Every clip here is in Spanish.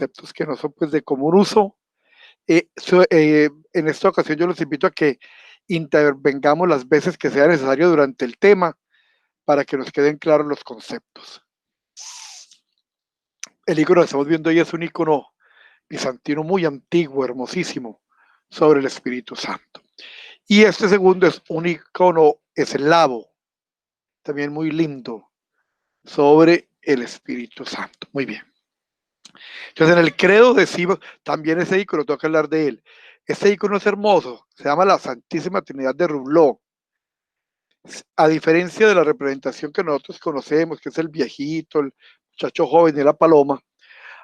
conceptos que no son pues de común uso. En esta ocasión yo los invito a que intervengamos las veces que sea necesario durante el tema para que nos queden claros los conceptos. El icono que estamos viendo hoy es un icono bizantino muy antiguo, hermosísimo, sobre el Espíritu Santo. Y este segundo es un icono eslavo, también muy lindo, sobre el Espíritu Santo. Muy bien. Entonces en el credo decimos, también ese icono, tengo que hablar de él. Este icono es hermoso, se llama la Santísima Trinidad de Rouleau. A diferencia de la representación que nosotros conocemos, que es el viejito, el muchacho joven y la paloma,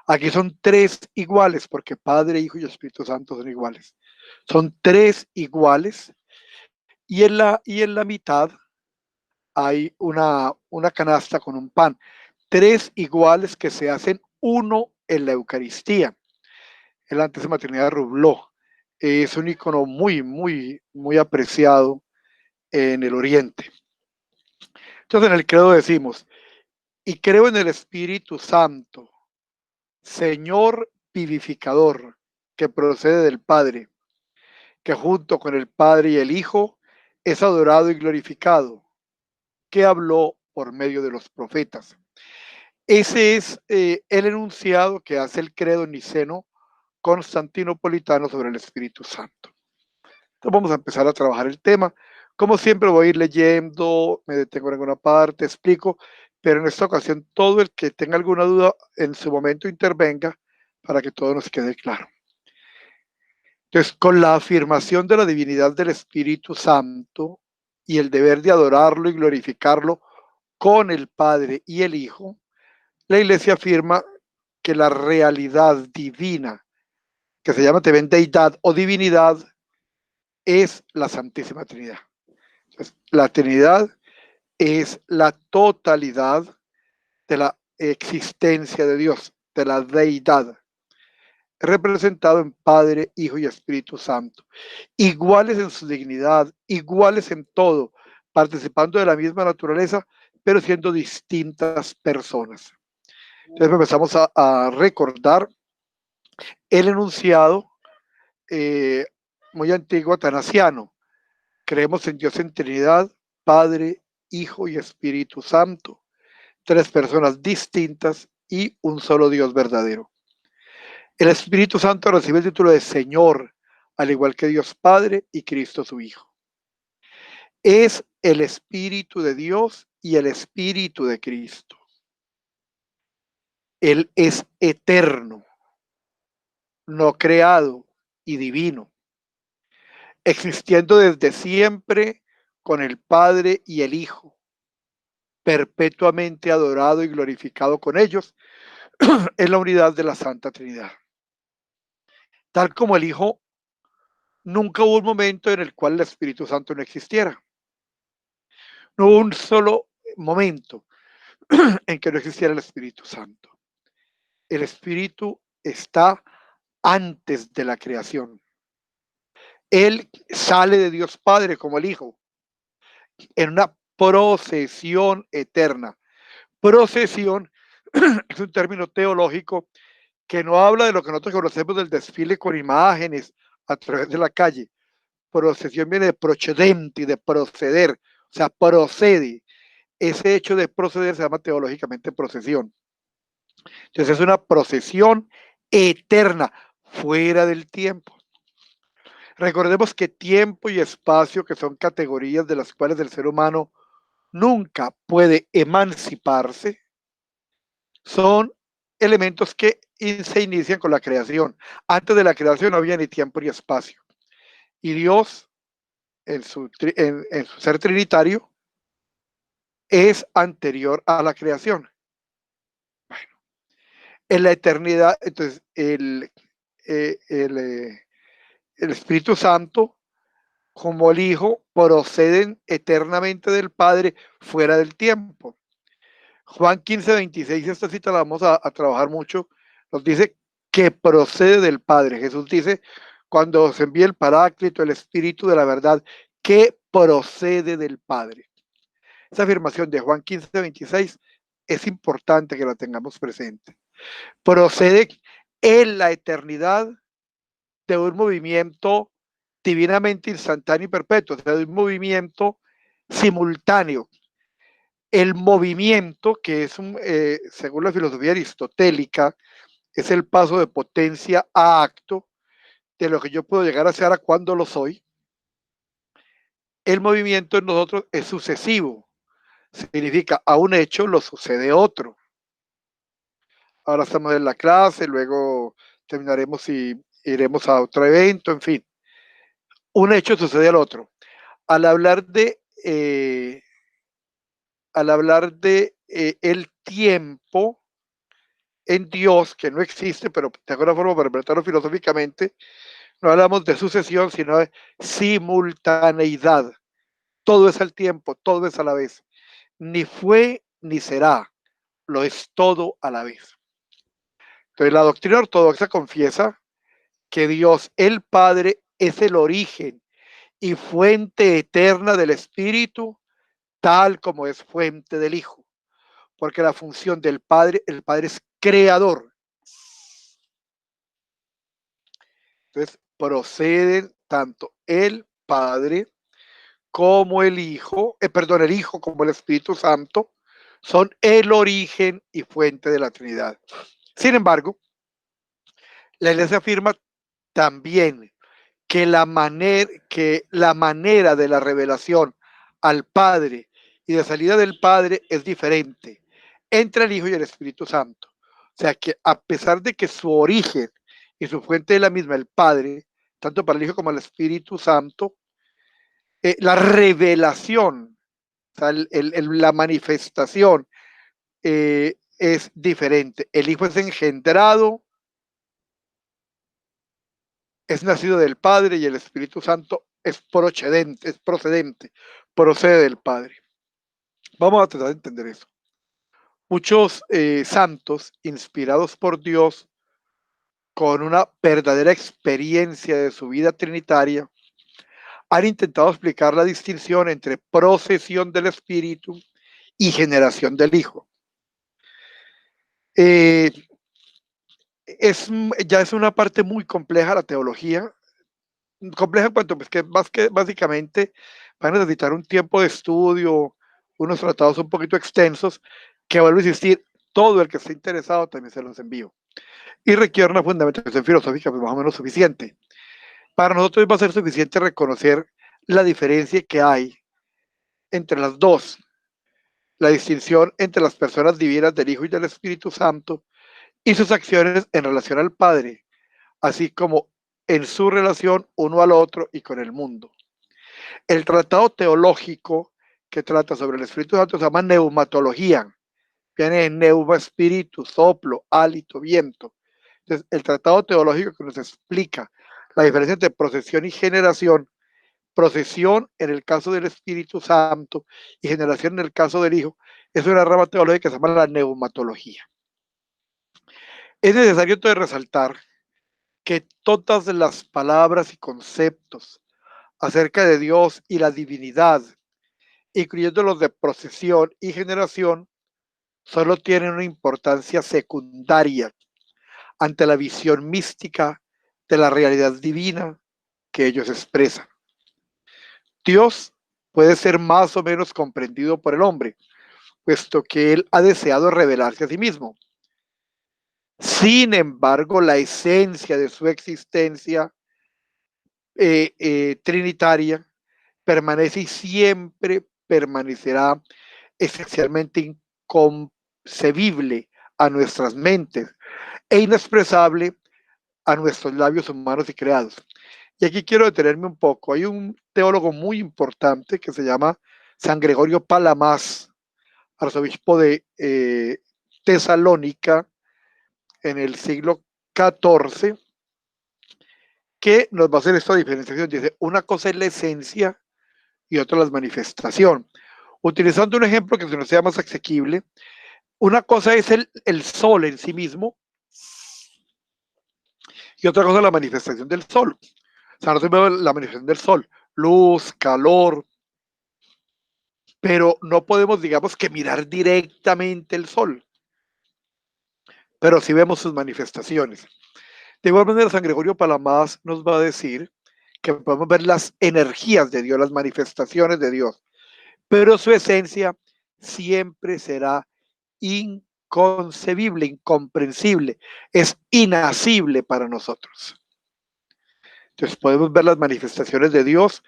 aquí son tres iguales, porque Padre, Hijo y Espíritu Santo son iguales. Son tres iguales, y en la mitad hay una canasta con un pan. Tres iguales que se hacen uno en la Eucaristía. Es la Santísima Trinidad de Rouleau. Es un icono muy, muy, muy apreciado en el Oriente. Entonces en el credo decimos, y creo en el Espíritu Santo, Señor vivificador, que procede del Padre, que junto con el Padre y el Hijo es adorado y glorificado, que habló por medio de los profetas. Ese es el enunciado que hace el credo niceno constantinopolitano sobre el Espíritu Santo. Entonces vamos a empezar a trabajar el tema. Como siempre voy a ir leyendo, me detengo en alguna parte, explico, pero en esta ocasión todo el que tenga alguna duda en su momento intervenga para que todo nos quede claro. Entonces, con la afirmación de la divinidad del Espíritu Santo y el deber de adorarlo y glorificarlo con el Padre y el Hijo, la Iglesia afirma que la realidad divina, que se llama también deidad o divinidad, es la Santísima Trinidad. Entonces, la Trinidad es la totalidad de la existencia de Dios, de la deidad, representado en Padre, Hijo y Espíritu Santo, iguales en su dignidad, iguales en todo, participando de la misma naturaleza, pero siendo distintas personas. Entonces empezamos a recordar el enunciado muy antiguo atanasiano. Creemos en Dios en Trinidad, Padre, Hijo y Espíritu Santo, tres personas distintas y un solo Dios verdadero. El Espíritu Santo recibe el título de Señor, al igual que Dios Padre y Cristo su Hijo. Es el Espíritu de Dios y el Espíritu de Cristo. Él es eterno, no creado y divino, existiendo desde siempre con el Padre y el Hijo, perpetuamente adorado y glorificado con ellos en la unidad de la Santa Trinidad. Tal como el Hijo, nunca hubo un momento en el cual el Espíritu Santo no existiera. No hubo un solo momento en que no existiera el Espíritu Santo. El Espíritu está antes de la creación. Él sale de Dios Padre como el Hijo en una procesión eterna. Procesión es un término teológico que no habla de lo que nosotros conocemos del desfile con imágenes a través de la calle. Procesión viene de procedente y de proceder, o sea, procede. Ese hecho de proceder se llama teológicamente procesión. Entonces es una procesión eterna, fuera del tiempo. Recordemos que tiempo y espacio, que son categorías de las cuales el ser humano nunca puede emanciparse, son elementos que se inician con la creación. Antes de la creación no había ni tiempo ni espacio. Y Dios, en su ser trinitario, es anterior a la creación. Bueno, en la eternidad, entonces, el Espíritu Santo, como el Hijo, proceden eternamente del Padre fuera del tiempo. Juan 15:26, esta cita la vamos a trabajar mucho, nos dice que procede del Padre. Jesús dice, cuando se envíe el Paráclito, el Espíritu de la verdad, que procede del Padre. Esa afirmación de Juan 15:26 es importante que la tengamos presente. Procede en la eternidad de un movimiento divinamente instantáneo y perpetuo, o sea, de un movimiento simultáneo. El movimiento, que es según la filosofía aristotélica, es el paso de potencia a acto de lo que yo puedo llegar a ser a cuando lo soy. El movimiento en nosotros es sucesivo, significa a un hecho lo sucede otro. Ahora estamos en la clase, luego terminaremos y iremos a otro evento, en fin. Un hecho sucede al otro. Al hablar de, eh, el tiempo en Dios, que no existe, pero de alguna forma para interpretarlo filosóficamente, no hablamos de sucesión, sino de simultaneidad. Todo es al tiempo, todo es a la vez. Ni fue ni será, lo es todo a la vez. Entonces la doctrina ortodoxa confiesa que Dios, el Padre, es el origen y fuente eterna del Espíritu, tal como es fuente del Hijo. Porque la función del Padre, el Padre es creador. Entonces proceden tanto el Padre como el Hijo, el Hijo como el Espíritu Santo, son el origen y fuente de la Trinidad. Sin embargo, la Iglesia afirma también que la manera de la revelación al Padre y de salida del Padre es diferente entre el Hijo y el Espíritu Santo. O sea que a pesar de que su origen y su fuente es la misma, el Padre, tanto para el Hijo como el Espíritu Santo, la revelación, o sea, la manifestación es diferente. El Hijo es engendrado, es nacido del Padre y el Espíritu Santo es procedente, procede del Padre. Vamos a tratar de entender eso. Muchos santos inspirados por Dios con una verdadera experiencia de su vida trinitaria han intentado explicar la distinción entre procesión del Espíritu y generación del Hijo. Eh, ya es una parte muy compleja la teología, compleja en cuanto pues, que básicamente van a necesitar un tiempo de estudio, unos tratados un poquito extensos, que vuelvo a insistir, todo el que esté interesado también se los envío. Y requiere una fundamentación filosófica pues, más o menos suficiente. Para nosotros va a ser suficiente reconocer la diferencia que hay entre las dos, la distinción entre las personas divinas del Hijo y del Espíritu Santo y sus acciones en relación al Padre, así como en su relación uno al otro y con el mundo. El tratado teológico que trata sobre el Espíritu Santo se llama neumatología. Viene en neuma, espíritu, soplo, hálito, viento. Entonces, el tratado teológico que nos explica la diferencia entre procesión y generación, procesión en el caso del Espíritu Santo y generación en el caso del Hijo, es una rama teológica que se llama la neumatología. Es necesario entonces resaltar que todas las palabras y conceptos acerca de Dios y la divinidad, incluyendo los de procesión y generación, solo tienen una importancia secundaria ante la visión mística de la realidad divina que ellos expresan. Dios puede ser más o menos comprendido por el hombre, puesto que él ha deseado revelarse a sí mismo. Sin embargo, la esencia de su existencia trinitaria permanece y siempre permanecerá esencialmente inconcebible a nuestras mentes e inexpresable a nuestros labios humanos y creados. Y aquí quiero detenerme un poco. Hay un teólogo muy importante que se llama San Gregorio Palamas, arzobispo de Tesalónica en el siglo XIV, que nos va a hacer esta diferenciación. Dice, una cosa es la esencia y otra la manifestación. Utilizando un ejemplo que se nos sea más asequible, una cosa es el sol en sí mismo y otra cosa es la manifestación del sol. O sea, nosotros vemos la manifestación del sol, luz, calor, pero no podemos, digamos, que mirar directamente el sol, pero sí vemos sus manifestaciones. De igual manera, San Gregorio Palamas nos va a decir que podemos ver las energías de Dios, las manifestaciones de Dios, pero su esencia siempre será inconcebible, incomprensible, es inasible para nosotros. Entonces podemos ver las manifestaciones de Dios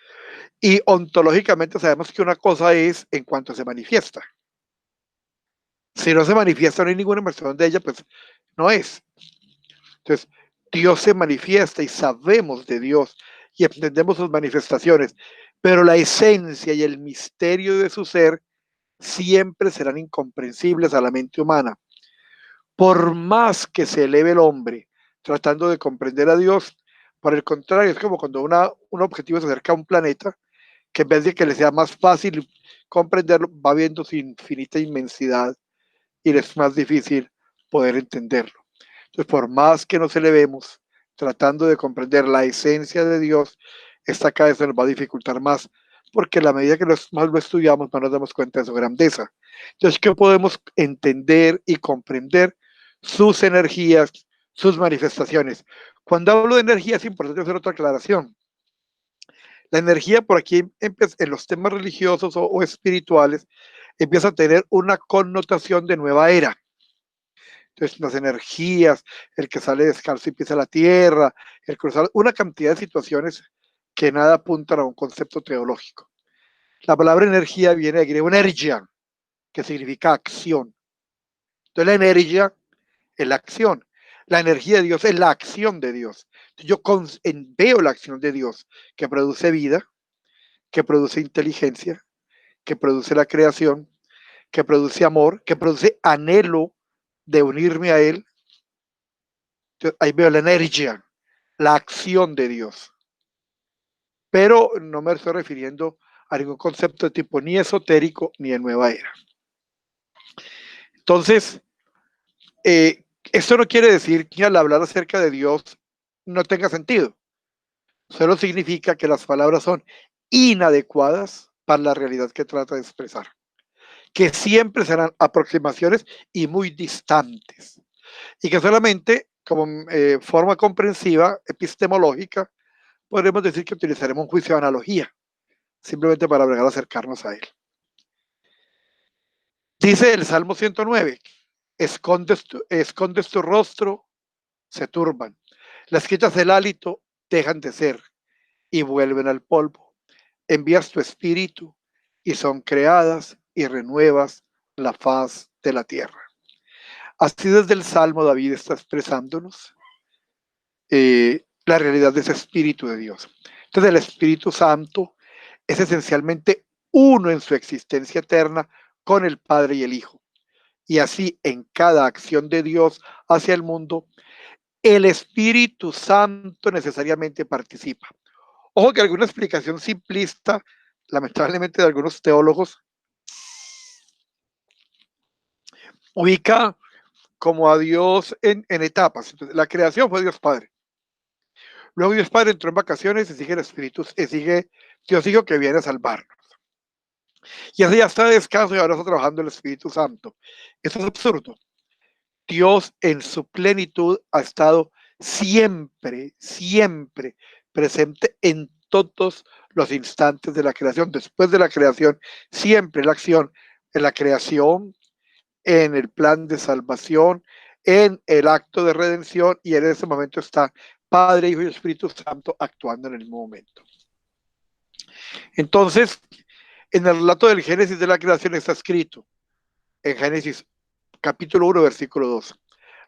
y ontológicamente sabemos que una cosa es en cuanto se manifiesta. Si no se manifiesta, no hay ninguna versión de ella, pues no es. Entonces, Dios se manifiesta y sabemos de Dios y entendemos sus manifestaciones, pero la esencia y el misterio de su ser siempre serán incomprensibles a la mente humana. Por más que se eleve el hombre tratando de comprender a Dios, por el contrario, es como cuando un objetivo se acerca a un planeta, que en vez de que le sea más fácil comprenderlo, va viendo su infinita inmensidad y le es más difícil poder entenderlo. Entonces, por más que nos elevemos tratando de comprender la esencia de Dios, esta cada vez nos va a dificultar más, porque a la medida que más lo estudiamos, más nos damos cuenta de su grandeza. Entonces, ¿qué podemos entender y comprender? Sus energías, sus manifestaciones. Cuando hablo de energía, es importante hacer otra aclaración. La energía por aquí, en los temas religiosos o espirituales, empieza a tener una connotación de nueva era. Entonces, las energías, el que sale descalzo y pisa la tierra, el cruzar, una cantidad de situaciones que nada apuntan a un concepto teológico. La palabra energía viene de griego energia, que significa acción. Entonces, la energía es la acción. La energía de Dios es la acción de Dios. Yo veo la acción de Dios que produce vida, que produce inteligencia, que produce la creación, que produce amor, que produce anhelo de unirme a Él. Entonces, ahí veo la energía, la acción de Dios. Pero no me estoy refiriendo a ningún concepto de tipo ni esotérico ni de nueva era. Entonces, esto no quiere decir que al hablar acerca de Dios no tenga sentido. Solo significa que las palabras son inadecuadas para la realidad que trata de expresar. Que siempre serán aproximaciones y muy distantes. Y que solamente como forma comprensiva, epistemológica, podremos decir que utilizaremos un juicio de analogía, simplemente para lograr acercarnos a él. Dice el Salmo 109, escondes tu rostro, se turban. Las quitas del hálito dejan de ser y vuelven al polvo. Envías tu espíritu y son creadas y renuevas la faz de la tierra. Así desde el Salmo David está expresándonos la realidad de ese Espíritu de Dios. Entonces el Espíritu Santo es esencialmente uno en su existencia eterna con el Padre y el Hijo. Y así en cada acción de Dios hacia el mundo, el Espíritu Santo necesariamente participa. Ojo que alguna explicación simplista, lamentablemente de algunos teólogos, ubica como a Dios en etapas. Entonces, la creación fue Dios Padre. Luego Dios Padre entró en vacaciones y sigue el Espíritu, sigue Dios Hijo que viene a salvarnos. Y así ya está de descanso y ahora está trabajando el Espíritu Santo. Eso es absurdo. Dios en su plenitud ha estado siempre, siempre presente en todos los instantes de la creación. Después de la creación, siempre la acción en la creación, en el plan de salvación, en el acto de redención, y en ese momento está Padre, Hijo y Espíritu Santo actuando en el mismo momento. Entonces, en el relato del Génesis de la creación está escrito, en Génesis capítulo 1, versículo 2,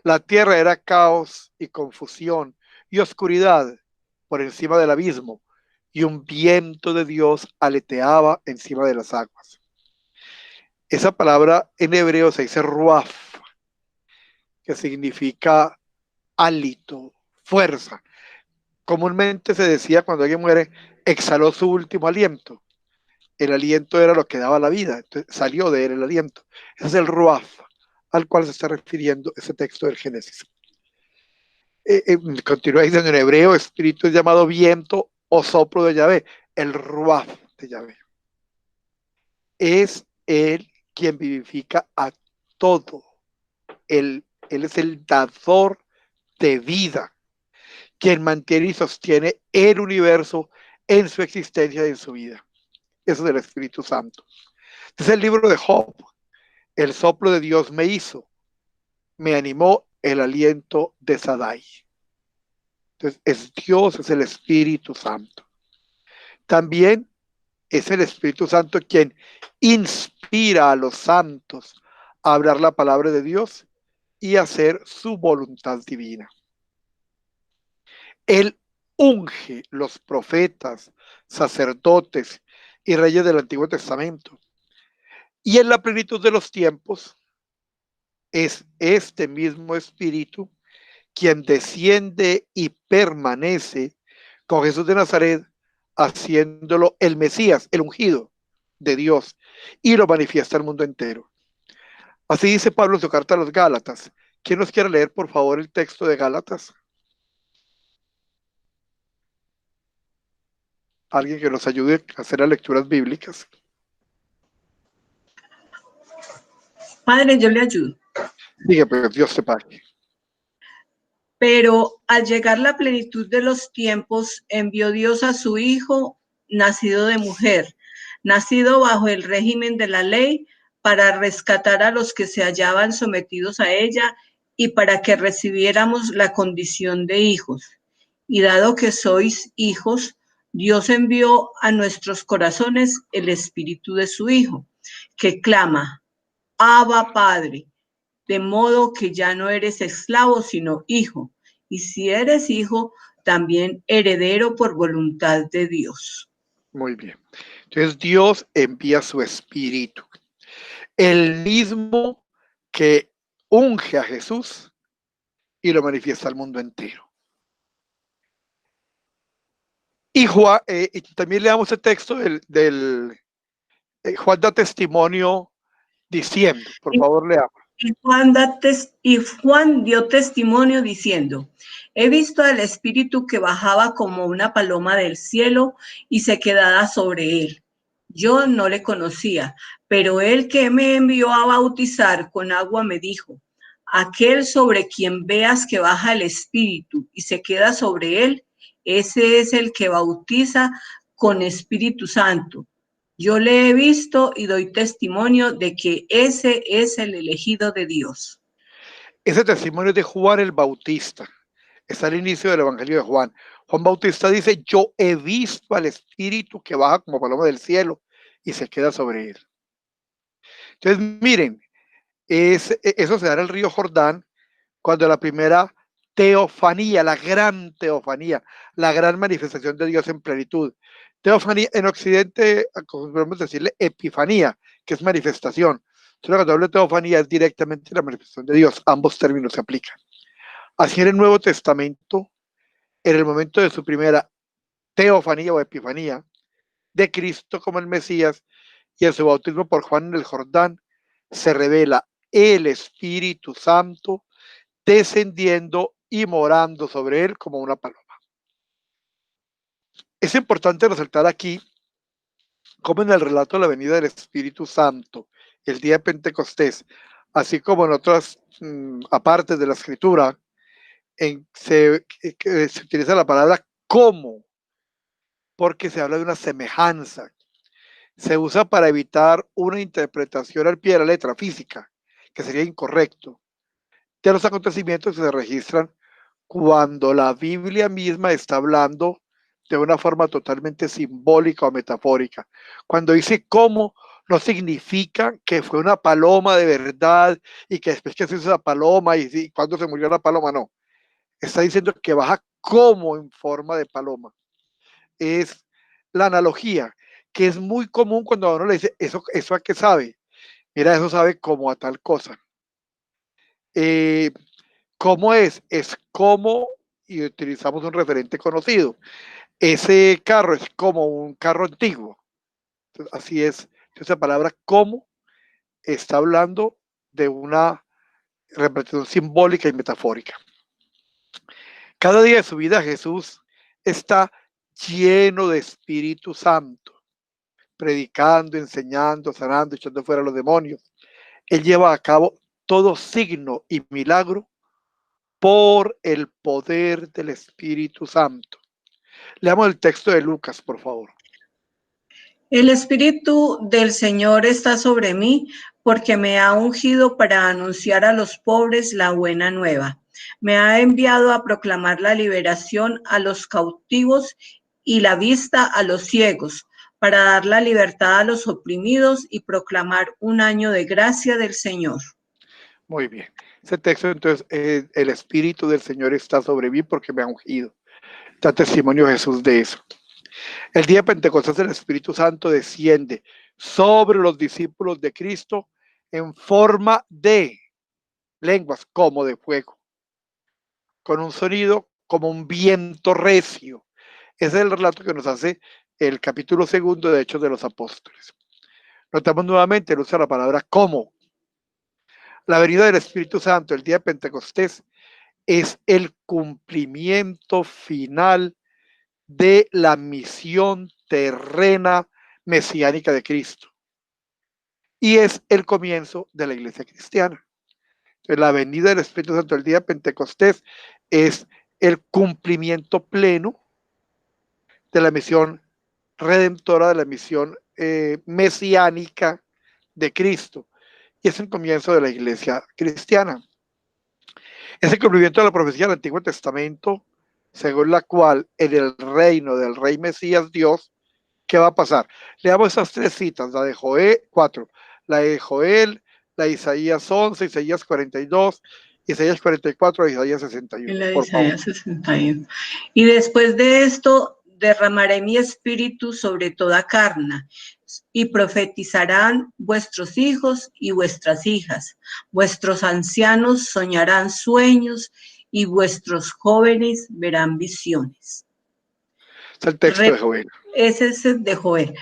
la tierra era caos y confusión y oscuridad por encima del abismo, y un viento de Dios aleteaba encima de las aguas. Esa palabra en hebreo se dice ruaf, que significa hálito, fuerza. Comúnmente se decía cuando alguien muere, exhaló su último aliento. El aliento era lo que daba la vida, entonces salió de él el aliento. Ese es el ruaf al cual se está refiriendo ese texto del Génesis. Continúa diciendo en hebreo, espíritu es llamado viento o soplo de Yahvé, el ruaf de Yahvé. Es él quien vivifica a todo. Él es el dador de vida. quien mantiene y sostiene el universo en su existencia y en su vida. Eso es el Espíritu Santo. Entonces el libro de Job, el soplo de Dios me hizo, me animó el aliento de Sadai. Entonces es Dios, es el Espíritu Santo. También es el Espíritu Santo quien inspira a los santos a hablar la palabra de Dios y hacer su voluntad divina. Él unge los profetas, sacerdotes y reyes del Antiguo Testamento. Y en la plenitud de los tiempos es este mismo Espíritu quien desciende y permanece con Jesús de Nazaret, haciéndolo el Mesías, el ungido de Dios, y lo manifiesta al mundo entero. Así dice Pablo en su carta a los Gálatas. ¿Quién nos quiere leer, por favor, el texto de Gálatas? Alguien que nos ayude a hacer las lecturas bíblicas. Padre, yo le ayudo. Diga, pues Dios te pague. Pero al llegar la plenitud de los tiempos, envió Dios a su Hijo, nacido de mujer, nacido bajo el régimen de la ley, para rescatar a los que se hallaban sometidos a ella y para que recibiéramos la condición de hijos. Y dado que sois hijos, Dios envió a nuestros corazones el espíritu de su Hijo, que clama, Abba, Padre. De modo que ya no eres esclavo, sino hijo. Y si eres hijo, también heredero por voluntad de Dios. Muy bien. Entonces Dios envía su espíritu. El mismo que unge a Jesús y lo manifiesta al mundo entero. Y Juan, y también leamos el texto del Juan da testimonio diciendo, por favor leamos. Y Juan dio testimonio diciendo, he visto al Espíritu que bajaba como una paloma del cielo y se quedaba sobre él. Yo no le conocía, pero él que me envió a bautizar con agua me dijo, aquel sobre quien veas que baja el Espíritu y se queda sobre él, ese es el que bautiza con Espíritu Santo. Yo le he visto y doy testimonio de que ese es el elegido de Dios. Ese testimonio es de Juan el Bautista. Está al inicio del Evangelio de Juan. Juan Bautista dice, yo he visto al Espíritu que baja como paloma del cielo y se queda sobre él. Entonces, miren, eso se da en el río Jordán cuando la primera teofanía, la gran teofanía, la gran manifestación de Dios en plenitud. Teofanía, en Occidente podemos decirle epifanía, que es manifestación. Solo cuando hablo de teofanía es directamente la manifestación de Dios. Ambos términos se aplican. Así en el Nuevo Testamento, en el momento de su primera teofanía o epifanía de Cristo como el Mesías y en su bautismo por Juan en el Jordán, se revela el Espíritu Santo descendiendo y morando sobre él como una paloma. Es importante resaltar aquí como en el relato de la venida del Espíritu Santo, el día de Pentecostés, así como en otras apartes de la Escritura, se utiliza la palabra como, porque se habla de una semejanza. Se usa para evitar una interpretación al pie de la letra física, que sería incorrecto, de los acontecimientos que se registran cuando la Biblia misma está hablando de una forma totalmente simbólica o metafórica. Cuando dice cómo, no significa que fue una paloma de verdad y que después que se hizo esa paloma y cuando se murió la paloma, no. Está diciendo que baja como en forma de paloma. Es la analogía, que es muy común cuando a uno le dice, ¿eso a qué sabe? Mira, eso sabe como a tal cosa. ¿Cómo es? Es como, y utilizamos un referente conocido, ese carro es como un carro antiguo. Entonces, así es. Esa palabra como está hablando de una representación simbólica y metafórica. Cada día de su vida Jesús está lleno de Espíritu Santo, predicando, enseñando, sanando, echando fuera a los demonios. Él lleva a cabo todo signo y milagro por el poder del Espíritu Santo. Leamos el texto de Lucas, por favor. El Espíritu del Señor está sobre mí porque me ha ungido para anunciar a los pobres la buena nueva. Me ha enviado a proclamar la liberación a los cautivos y la vista a los ciegos, para dar la libertad a los oprimidos y proclamar un año de gracia del Señor. Muy bien. Ese texto, entonces, el Espíritu del Señor está sobre mí porque me ha ungido. Da testimonio Jesús de eso. El día de Pentecostés el Espíritu Santo desciende sobre los discípulos de Cristo en forma de lenguas como de fuego, con un sonido como un viento recio. Ese es el relato que nos hace el capítulo 2 de Hechos de los Apóstoles. Notamos nuevamente el uso de la palabra como. La venida del Espíritu Santo el día de Pentecostés es el cumplimiento final de la misión terrena mesiánica de Cristo. Y es el comienzo de la iglesia cristiana. Entonces, la venida del Espíritu Santo el día de Pentecostés es el cumplimiento pleno de la misión redentora, de la misión mesiánica de Cristo. Y es el comienzo de la iglesia cristiana. Es el cumplimiento de la profecía del Antiguo Testamento, según la cual en el reino del rey Mesías Dios, ¿qué va a pasar? Leamos esas tres citas, la de Joel 4, la de Joel, la de Isaías 11, Isaías 42, Isaías 44 y Isaías 61. En la de Por favor. Isaías 61. Y después de esto derramaré mi espíritu sobre toda carne, y profetizarán vuestros hijos y vuestras hijas. Vuestros ancianos soñarán sueños y vuestros jóvenes verán visiones. Es el texto de Joel. Ese es el de Joel.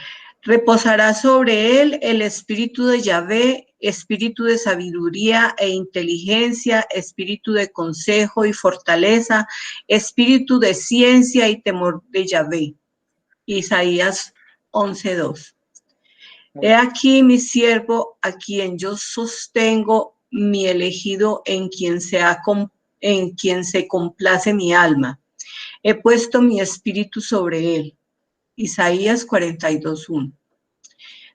Reposará sobre él el espíritu de Yahvé, espíritu de sabiduría e inteligencia, espíritu de consejo y fortaleza, espíritu de ciencia y temor de Yahvé. Isaías 11:2. He aquí mi siervo, a quien yo sostengo, mi elegido, en quien se complace mi alma. He puesto mi espíritu sobre él. Isaías 42:1.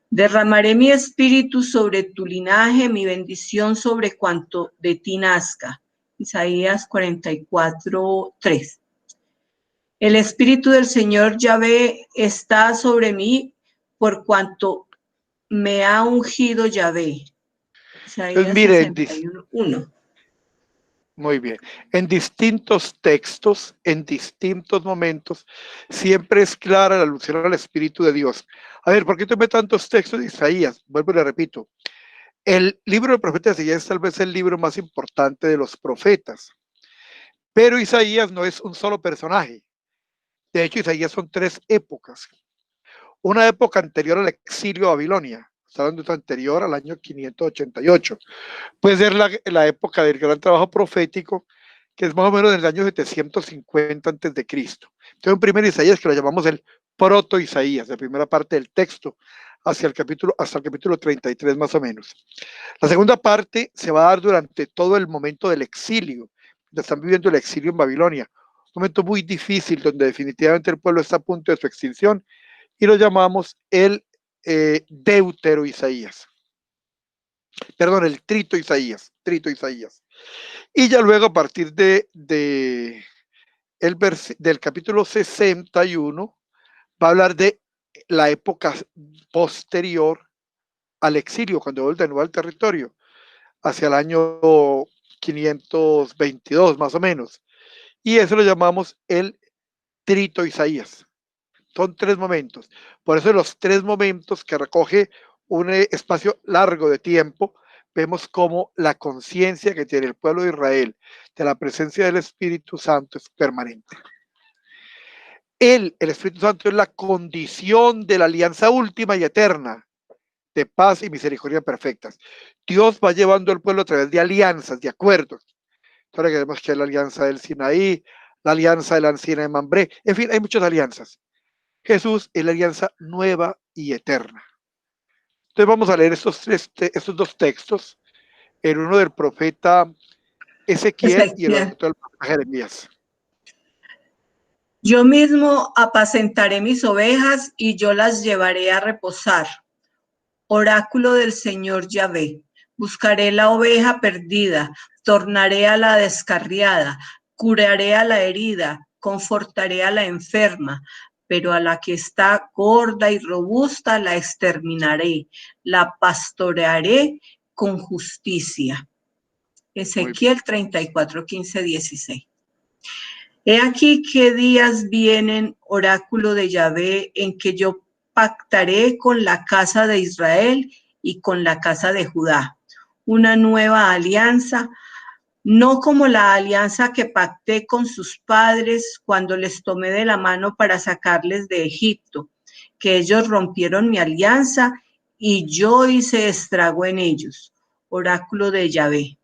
Derramaré mi espíritu sobre tu linaje, mi bendición sobre cuanto de ti nazca. Isaías 44:3. El espíritu del Señor Yahvé está sobre mí por cuanto me ha ungido Yahvé. Isaías 61:1. Muy bien. En distintos textos, en distintos momentos, siempre es clara la alusión al Espíritu de Dios. A ver, ¿por qué tomé tantos textos de Isaías? Vuelvo y le repito. El libro del profeta Isaías es tal vez el libro más importante de los profetas. Pero Isaías no es un solo personaje. De hecho, Isaías son tres épocas. Una época anterior al exilio a Babilonia, está hablando de anterior al año 588. Puede ser la época del gran trabajo profético, que es más o menos del año 750 antes de Cristo. Entonces, un primer Isaías que lo llamamos el proto Isaías, la primera parte del texto, hasta el capítulo 33 más o menos. La segunda parte se va a dar durante todo el momento del exilio, donde están viviendo el exilio en Babilonia, un momento muy difícil donde definitivamente el pueblo está a punto de su extinción, y lo llamamos el Deutero Isaías. Perdón, el Trito Isaías. Y ya luego a partir del capítulo 61 va a hablar de la época posterior al exilio, cuando vuelve de nuevo al territorio, hacia el año 522 más o menos. Y eso lo llamamos el Trito Isaías. Son tres momentos. Por eso los tres momentos que recoge un espacio largo de tiempo, vemos cómo la conciencia que tiene el pueblo de Israel de la presencia del Espíritu Santo es permanente. El Espíritu Santo es la condición de la alianza última y eterna de paz y misericordia perfectas. Dios va llevando al pueblo a través de alianzas, de acuerdos. Ahora que vemos que hay la alianza del Sinaí, la alianza de la encina de Mambré, en fin, hay muchas alianzas. Jesús es la alianza nueva y eterna. Entonces vamos a leer estos dos textos, en uno del profeta Ezequiel y el Ezequiel. otro del profeta Jeremías. Yo mismo apacentaré mis ovejas y yo las llevaré a reposar. Oráculo del Señor Yahvé. Buscaré la oveja perdida, tornaré a la descarriada, curaré a la herida, confortaré a la enferma, pero a la que está gorda y robusta la exterminaré, la pastorearé con justicia. Ezequiel 34, 15, 16. He aquí qué días vienen, oráculo de Yahvé, en que yo pactaré con la casa de Israel y con la casa de Judá una nueva alianza, no como la alianza que pacté con sus padres cuando les tomé de la mano para sacarles de Egipto, que ellos rompieron mi alianza y yo hice estrago en ellos, oráculo de Yahvé,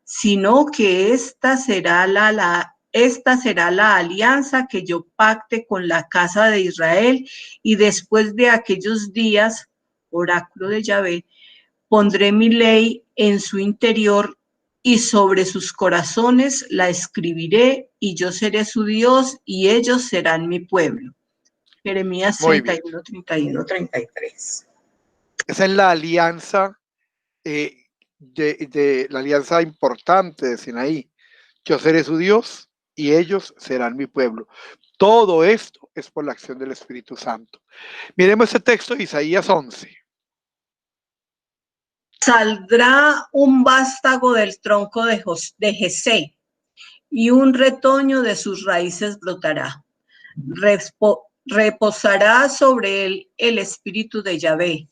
sino que esta será la alianza que yo pacte con la casa de Israel, y después de aquellos días, oráculo de Yahvé, pondré mi ley en su interior y sobre sus corazones la escribiré, y yo seré su Dios y ellos serán mi pueblo. Jeremías Muy bien. 31, 31, 33. Esa es la alianza, de la alianza importante de Sinaí. Yo seré su Dios y ellos serán mi pueblo. Todo esto es por la acción del Espíritu Santo. Miremos ese texto de Isaías 11. Saldrá un vástago del tronco de Jesé, y un retoño de sus raíces brotará. Reposará sobre él el espíritu de Yahvé,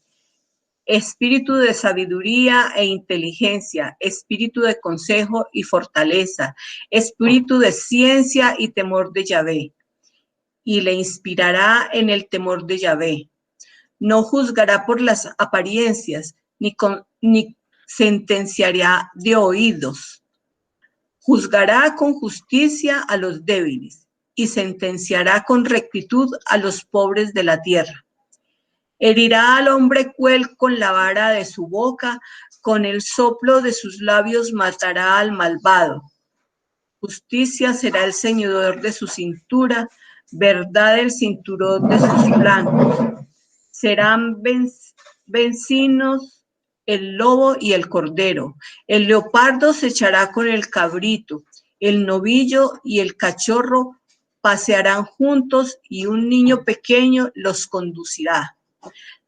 espíritu de sabiduría e inteligencia, espíritu de consejo y fortaleza, espíritu de ciencia y temor de Yahvé. Y le inspirará en el temor de Yahvé. No juzgará por las apariencias, ni sentenciará de oídos. Juzgará con justicia a los débiles y sentenciará con rectitud a los pobres de la tierra. Herirá al hombre cruel con la vara de su boca, con el soplo de sus labios matará al malvado. Justicia será el ceñidor de su cintura, verdad el cinturón de sus flancos. Serán vencidos el lobo y el cordero. El leopardo se echará con el cabrito. El novillo y el cachorro pasearán juntos y un niño pequeño los conducirá.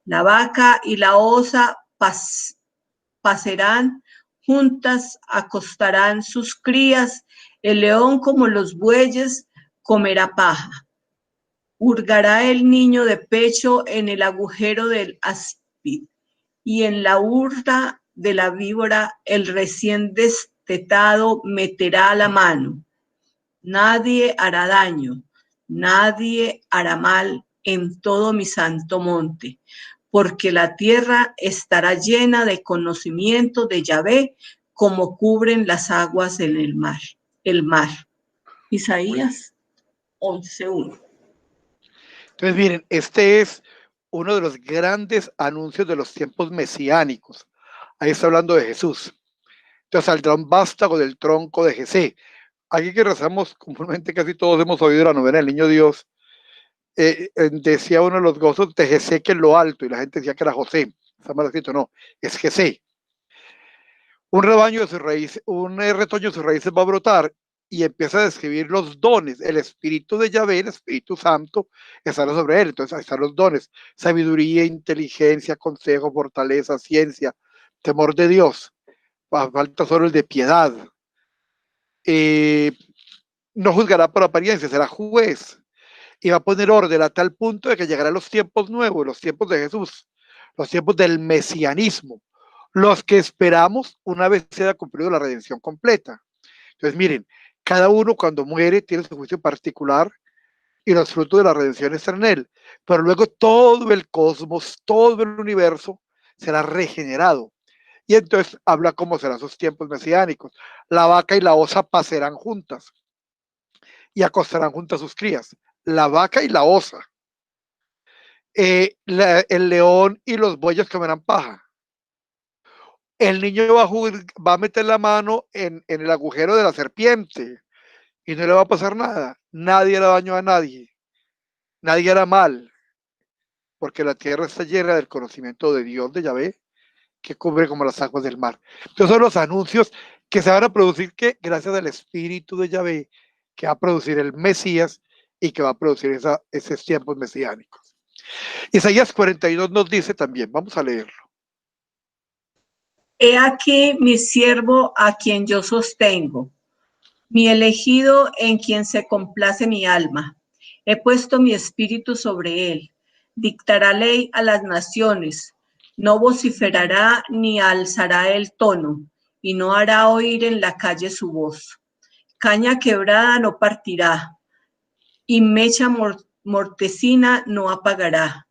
La vaca y la osa pasarán juntas, acostarán sus crías. El león, como los bueyes, comerá paja. Hurgará el niño de pecho en el agujero del áspid, y en la urna de la víbora el recién destetado meterá la mano. Nadie hará daño, nadie hará mal en todo mi santo monte, porque la tierra estará llena de conocimiento de Yahvé, como cubren las aguas en el mar. Isaías 11:1. Entonces, miren, este es uno de los grandes anuncios de los tiempos mesiánicos. Ahí está hablando de Jesús. Entonces saldrá un vástago del tronco de Jesé. Aquí que rezamos comúnmente, casi todos hemos oído la novena del Niño Dios. Decía uno de los gozos de Jesé, que es lo alto, y la gente decía que era José. Está mal escrito, no, es Jesé. Un rebaño de sus raíces, un retoño de sus raíces va a brotar, y empieza a describir los dones. El Espíritu de Yahvé, el Espíritu Santo, estará sobre él. Entonces ahí están los dones: sabiduría, inteligencia, consejo, fortaleza, ciencia, temor de Dios. Falta solo el de piedad. No juzgará por apariencia, será juez, y va a poner orden a tal punto de que llegarán los tiempos nuevos, los tiempos de Jesús, los tiempos del mesianismo, los que esperamos una vez se haya cumplido la redención completa. Entonces, miren, cada uno cuando muere tiene su juicio particular, y los frutos de la redención están en él, pero luego todo el cosmos, todo el universo será regenerado. Y entonces habla cómo serán sus tiempos mesiánicos. La vaca y la osa pasarán juntas y acostarán juntas sus crías. La vaca y la osa. El león y los bueyes comerán paja. el niño va a meter la mano en el agujero de la serpiente y no le va a pasar nada. Nadie le dañó a nadie. Nadie hará mal, porque la tierra está llena del conocimiento de Dios, de Yahvé, que cubre como las aguas del mar. Entonces son los anuncios que se van a producir que gracias al Espíritu de Yahvé, que va a producir el Mesías y que va a producir esos tiempos mesiánicos. Isaías 42 nos dice también, vamos a leerlo. He aquí mi siervo a quien yo sostengo, mi elegido en quien se complace mi alma. He puesto mi espíritu sobre él. Dictará ley a las naciones. No vociferará ni alzará el tono, y no hará oír en la calle su voz. Caña quebrada no partirá, y mecha mortecina no apagará.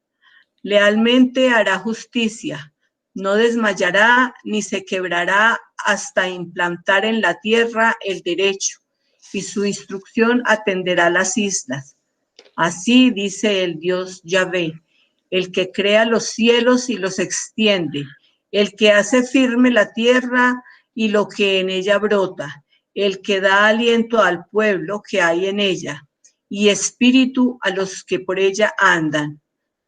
Lealmente hará justicia, no desmayará ni se quebrará hasta implantar en la tierra el derecho, y su instrucción atenderá las islas. Así dice el Dios Yahvé, el que crea los cielos y los extiende, el que hace firme la tierra y lo que en ella brota, el que da aliento al pueblo que hay en ella, y espíritu a los que por ella andan.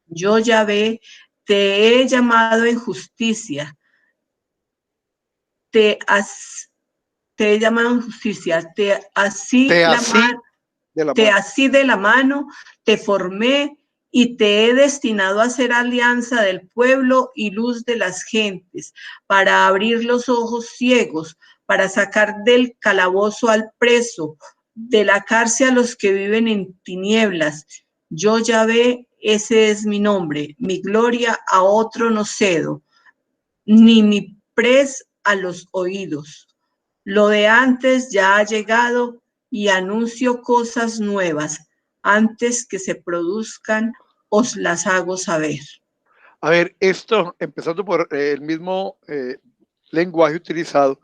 Yo, Yahvé, te he llamado en justicia, te he llamado en justicia, te así de la mano, te formé y te he destinado a ser alianza del pueblo y luz de las gentes, para abrir los ojos ciegos, para sacar del calabozo al preso, de la cárcel a los que viven en tinieblas. Yo, Yahvé, ese es mi nombre, mi gloria a otro no cedo, ni mi pres a los oídos. Lo de antes ya ha llegado y anuncio cosas nuevas. Antes que se produzcan, os las hago saber. A ver, esto, empezando por el mismo lenguaje utilizado,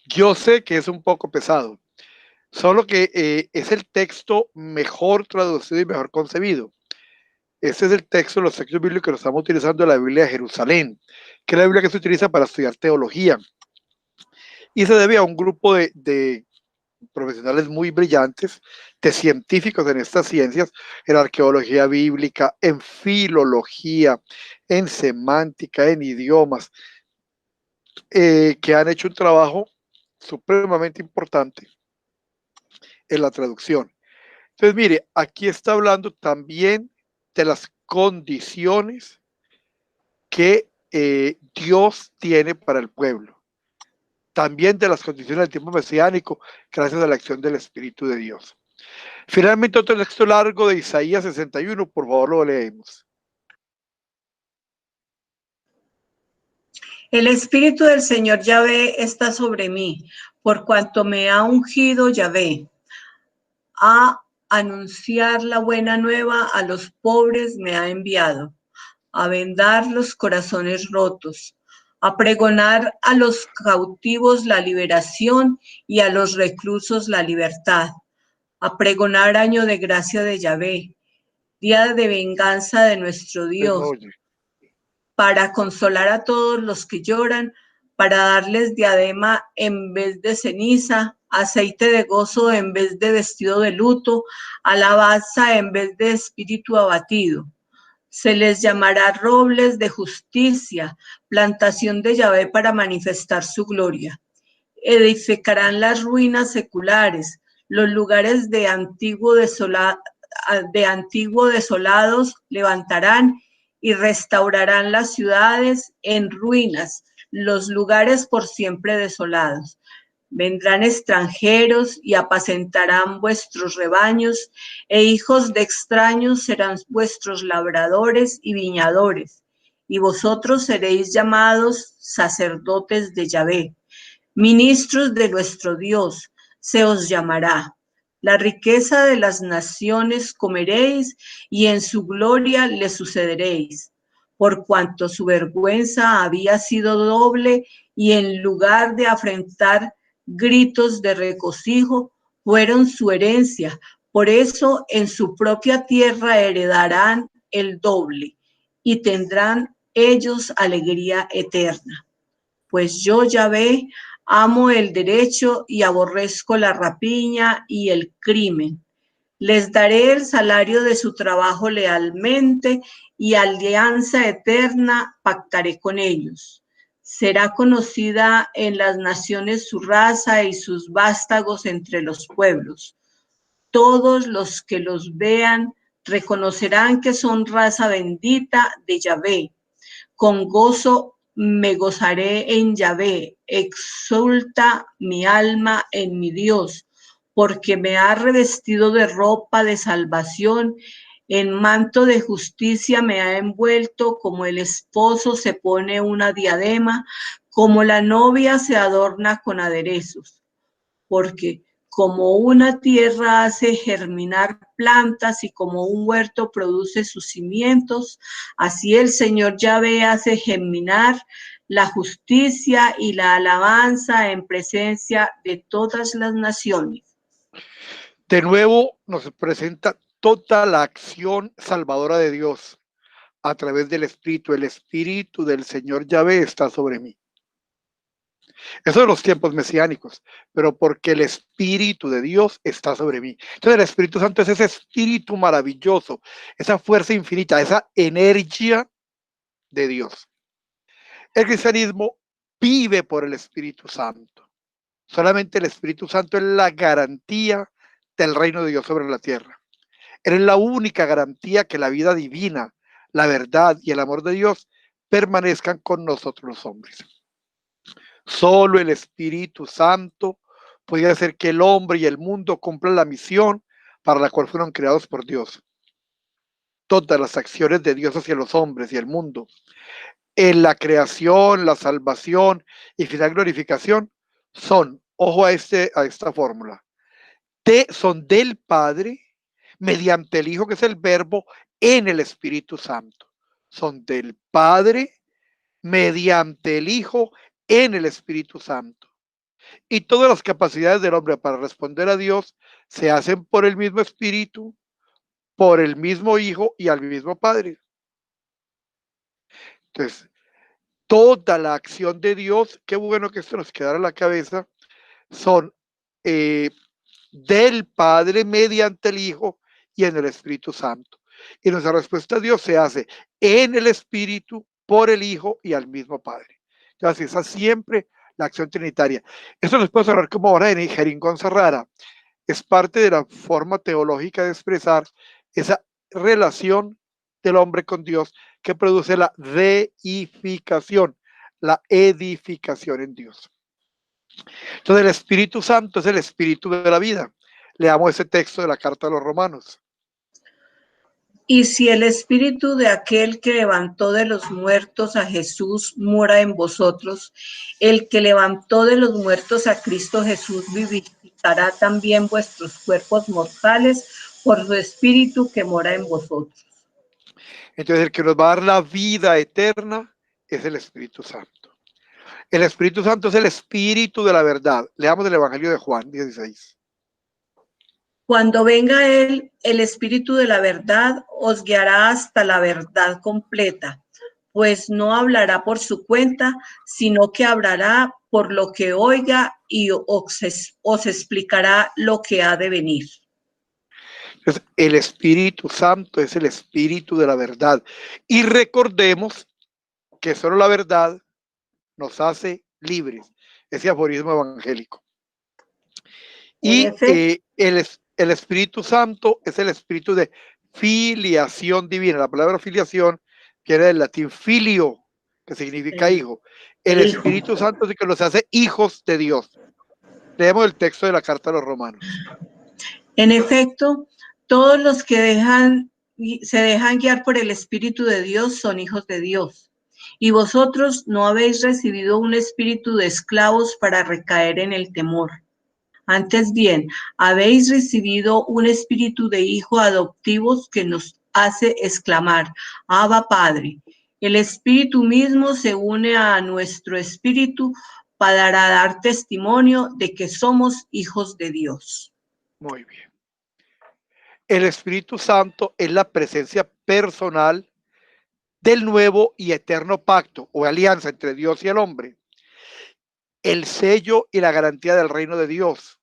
yo sé que es un poco pesado, solo que es el texto mejor traducido y mejor concebido. Este es el texto, los textos bíblicos que estamos utilizando de la Biblia de Jerusalén, que es la Biblia que se utiliza para estudiar teología. Y se debe a un grupo de profesionales muy brillantes, de científicos en estas ciencias, en arqueología bíblica, en filología, en semántica, en idiomas, que han hecho un trabajo supremamente importante en la traducción. Entonces, mire, aquí está hablando también de las condiciones que Dios tiene para el pueblo. También de las condiciones del tiempo mesiánico, gracias a la acción del Espíritu de Dios. Finalmente, otro texto largo de Isaías 61, por favor lo leemos. El Espíritu del Señor Yahvé está sobre mí, por cuanto me ha ungido Yahvé, a anunciar la buena nueva a los pobres me ha enviado, a vendar los corazones rotos, a pregonar a los cautivos la liberación y a los reclusos la libertad, a pregonar año de gracia de Yahvé, día de venganza de nuestro Dios, para consolar a todos los que lloran, para darles diadema en vez de ceniza, aceite de gozo en vez de vestido de luto, alabanza en vez de espíritu abatido. Se les llamará robles de justicia, plantación de Yahvé para manifestar su gloria. Edificarán las ruinas seculares, los lugares de antiguo desolados levantarán y restaurarán las ciudades en ruinas, los lugares por siempre desolados. Vendrán extranjeros y apacentarán vuestros rebaños, e hijos de extraños serán vuestros labradores y viñadores, y vosotros seréis llamados sacerdotes de Yahvé, ministros de nuestro Dios, se os llamará. La riqueza de las naciones comeréis y en su gloria le sucederéis, por cuanto su vergüenza había sido doble y en lugar de afrentar gritos de regocijo, fueron su herencia. Por eso en su propia tierra heredarán el doble y tendrán ellos alegría eterna. pues yo, Yahvé, amo el derecho y aborrezco la rapiña y el crimen. Les daré el salario de su trabajo lealmente y alianza eterna pactaré con ellos. Será conocida en las naciones su raza y sus vástagos entre los pueblos. Todos los que los vean reconocerán que son raza bendita de Yahvé. Con gozo me gozaré en Yahvé, exulta mi alma en mi Dios, porque me ha revestido de ropa de salvación, en manto de justicia me ha envuelto, como el esposo se pone una diadema, como la novia se adorna con aderezos, porque como una tierra hace germinar plantas y como un huerto produce sus cimientos, así el Señor Yahvé hace germinar la justicia y la alabanza en presencia de todas las naciones. De nuevo nos presenta toda la acción salvadora de Dios a través del Espíritu. El Espíritu del Señor Yahvé está sobre mí. Eso de los tiempos mesiánicos, pero porque el Espíritu de Dios está sobre mí. Entonces el Espíritu Santo es ese espíritu maravilloso, esa fuerza infinita, esa energía de Dios. El cristianismo vive por el Espíritu Santo. Solamente el Espíritu Santo es la garantía del reino de Dios sobre la tierra. Él es la única garantía que la vida divina, la verdad y el amor de Dios permanezcan con nosotros los hombres. Solo el Espíritu Santo puede hacer que el hombre y el mundo cumplan la misión para la cual fueron creados por Dios. Todas las acciones de Dios hacia los hombres y el mundo, en la creación, la salvación y final glorificación, son, ojo a esta fórmula, son del Padre mediante el Hijo, que es el Verbo, en el Espíritu Santo. Son del Padre mediante el Hijo en el Espíritu Santo. Y todas las capacidades del hombre para responder a Dios se hacen por el mismo Espíritu, por el mismo Hijo y al mismo Padre. Entonces, toda la acción de Dios, qué bueno que esto nos quedara en la cabeza, son del Padre mediante el Hijo y en el Espíritu Santo. Y nuestra respuesta a Dios se hace en el Espíritu, por el Hijo y al mismo Padre. Entonces, esa siempre la acción trinitaria. Esto nos puede sonar como ahora en jeringonza rara. Es parte de la forma teológica de expresar esa relación del hombre con Dios que produce la deificación, la edificación en Dios. Entonces el Espíritu Santo es el espíritu de la vida. Leamos ese texto de la carta a los Romanos. Y si el espíritu de aquel que levantó de los muertos a Jesús mora en vosotros, el que levantó de los muertos a Cristo Jesús vivificará también vuestros cuerpos mortales por su espíritu que mora en vosotros. Entonces el que nos va a dar la vida eterna es el Espíritu Santo. El Espíritu Santo es el espíritu de la verdad. Leamos el Evangelio de Juan 16. Cuando venga Él, el Espíritu de la verdad, os guiará hasta la verdad completa, pues no hablará por su cuenta, sino que hablará por lo que oiga y os explicará lo que ha de venir. Entonces, el Espíritu Santo es el espíritu de la verdad. Y recordemos que solo la verdad nos hace libres. Ese aforismo evangélico. Y el Espíritu Santo es el espíritu de filiación divina. La palabra filiación viene del latín filio, que significa hijo. El Espíritu Santo es el que nos hace hijos de Dios. Leemos el texto de la carta a los Romanos. En efecto, todos los que se dejan guiar por el Espíritu de Dios son hijos de Dios. Y vosotros no habéis recibido un espíritu de esclavos para recaer en el temor. Antes bien, habéis recibido un espíritu de hijos adoptivos que nos hace exclamar, Abba Padre. El Espíritu mismo se une a nuestro espíritu para dar testimonio de que somos hijos de Dios. Muy bien. El Espíritu Santo es la presencia personal del nuevo y eterno pacto o alianza entre Dios y el hombre, el sello y la garantía del reino de Dios,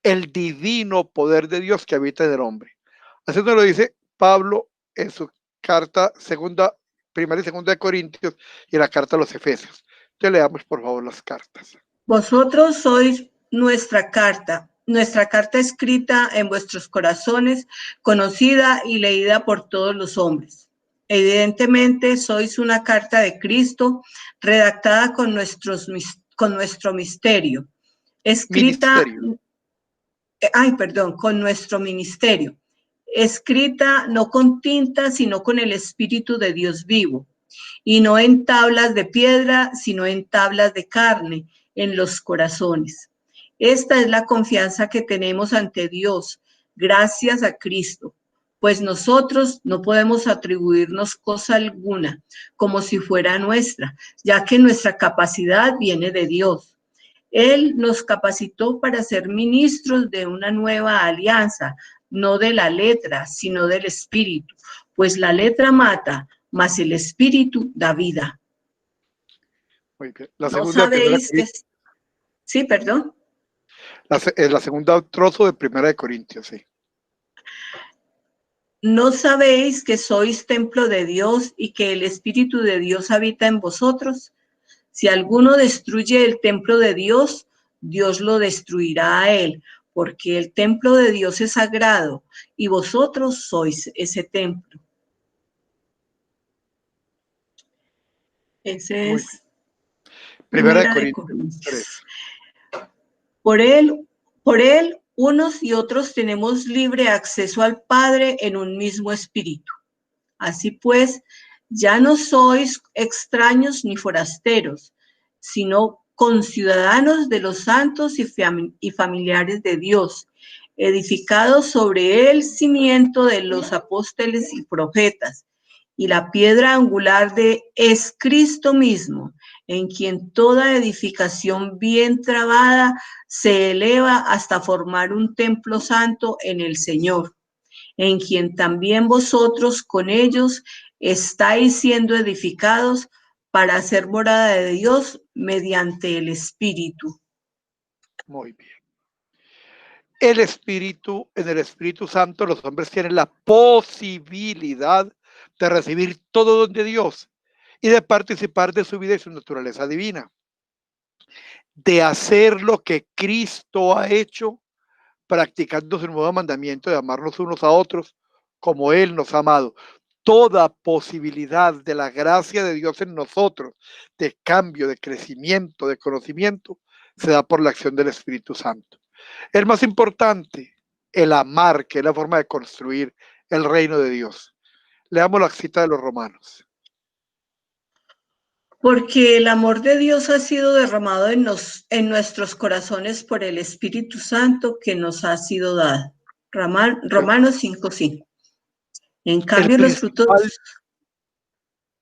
el divino poder de Dios que habita en el hombre. Así nos lo dice Pablo en su carta primera y segunda de Corintios y en la carta a los Efesios. Entonces leamos por favor las cartas. Vosotros sois nuestra carta escrita en vuestros corazones, conocida y leída por todos los hombres. Evidentemente sois una carta de Cristo redactada con nuestro misterio, escrita, con nuestro ministerio, escrita no con tinta, sino con el Espíritu de Dios vivo, y no en tablas de piedra, sino en tablas de carne, en los corazones. Esta es la confianza que tenemos ante Dios, gracias a Cristo, pues nosotros no podemos atribuirnos cosa alguna como si fuera nuestra, ya que nuestra capacidad viene de Dios. Él nos capacitó para ser ministros de una nueva alianza, no de la letra, sino del Espíritu, pues la letra mata, mas el Espíritu da vida. Muy bien. La ¿No segunda sabéis que... Sí, perdón. La segunda trozo de Primera de Corintios, sí. ¿No sabéis que sois templo de Dios y que el Espíritu de Dios habita en vosotros? Si alguno destruye el templo de Dios, Dios lo destruirá a él, porque el templo de Dios es sagrado y vosotros sois ese templo. Ese Muy es bien. Primera de Primera de Corintios 3. Corintios. Por él, unos y otros tenemos libre acceso al Padre en un mismo espíritu. Así pues, ya no sois extraños ni forasteros, sino conciudadanos de los santos y familiares de Dios, edificados sobre el cimiento de los apóstoles y profetas, y la piedra angular es Cristo mismo, en quien toda edificación bien trabada se eleva hasta formar un templo santo en el Señor, en quien también vosotros con ellos estáis siendo edificados para ser morada de Dios mediante el Espíritu. Muy bien. En el Espíritu Santo, los hombres tienen la posibilidad de recibir todo don de Dios y de participar de su vida y su naturaleza divina, de hacer lo que Cristo ha hecho, practicando su nuevo mandamiento de amarnos unos a otros como Él nos ha amado. Toda posibilidad de la gracia de Dios en nosotros, de cambio, de crecimiento, de conocimiento, se da por la acción del Espíritu Santo. El más importante, el amar, que es la forma de construir el reino de Dios. Leamos la cita de los Romanos. Porque el amor de Dios ha sido derramado en nuestros corazones por el Espíritu Santo que nos ha sido dado. Romanos 5:5. En cambio, los frutos...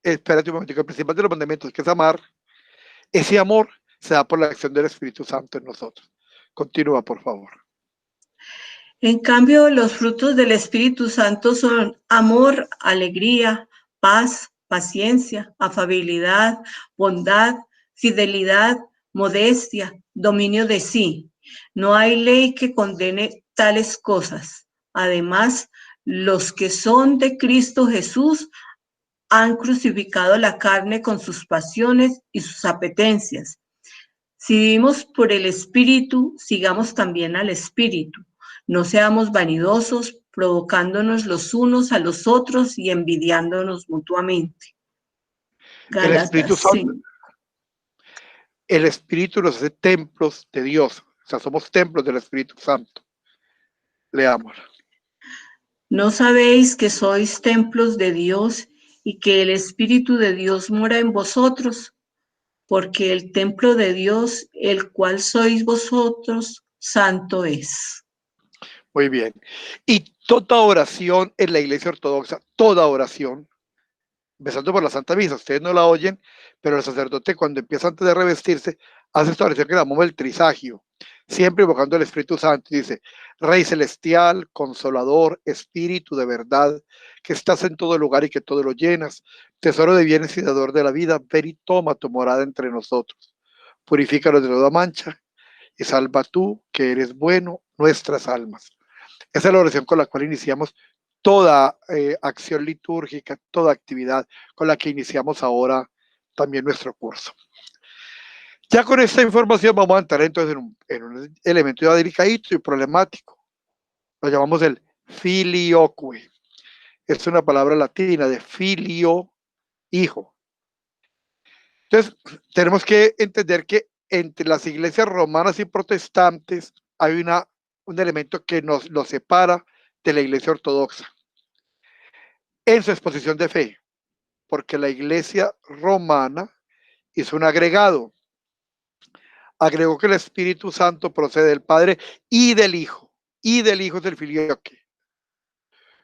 Espérate un momento, el principal de los mandamientos, que es amar, ese amor se da por la acción del Espíritu Santo en nosotros. Continúa, por favor. En cambio, los frutos del Espíritu Santo son amor, alegría, paz, paciencia, afabilidad, bondad, fidelidad, modestia, dominio de sí. No hay ley que condene tales cosas. Además, los que son de Cristo Jesús han crucificado la carne con sus pasiones y sus apetencias. Si vivimos por el Espíritu, sigamos también al Espíritu. No seamos vanidosos, provocándonos los unos a los otros y envidiándonos mutuamente. El Espíritu Gálatas Santo, 5. el Espíritu nos hace templos de Dios. O sea, somos templos del Espíritu Santo. Leamos. ¿No sabéis que sois templos de Dios y que el Espíritu de Dios mora en vosotros? Porque el templo de Dios, el cual sois vosotros, santo es. Muy bien. Y toda oración en la Iglesia Ortodoxa, toda oración, empezando por la Santa Misa, ustedes no la oyen, pero el sacerdote cuando empieza antes de revestirse, hace esta oración que llamamos el trisagio, siempre invocando al Espíritu Santo, y dice: Rey celestial, consolador, Espíritu de verdad, que estás en todo lugar y que todo lo llenas, tesoro de bienes y dador de la vida, ven y toma tu morada entre nosotros. purifícanos de toda mancha y salva tú, que eres bueno, nuestras almas. Esa es la oración con la cual iniciamos toda acción litúrgica, toda actividad con la que iniciamos ahora también nuestro curso. Ya con esta información vamos a entrar entonces en un elemento ya delicadito y problemático. Lo llamamos el filioque. Es una palabra latina de filio, hijo. Entonces, tenemos que entender que entre las iglesias romanas y protestantes hay un elemento que nos lo separa de la iglesia ortodoxa en su exposición de fe, porque la iglesia romana hizo un agregado. Agregó que el Espíritu Santo procede del Padre y del Hijo es el filioque.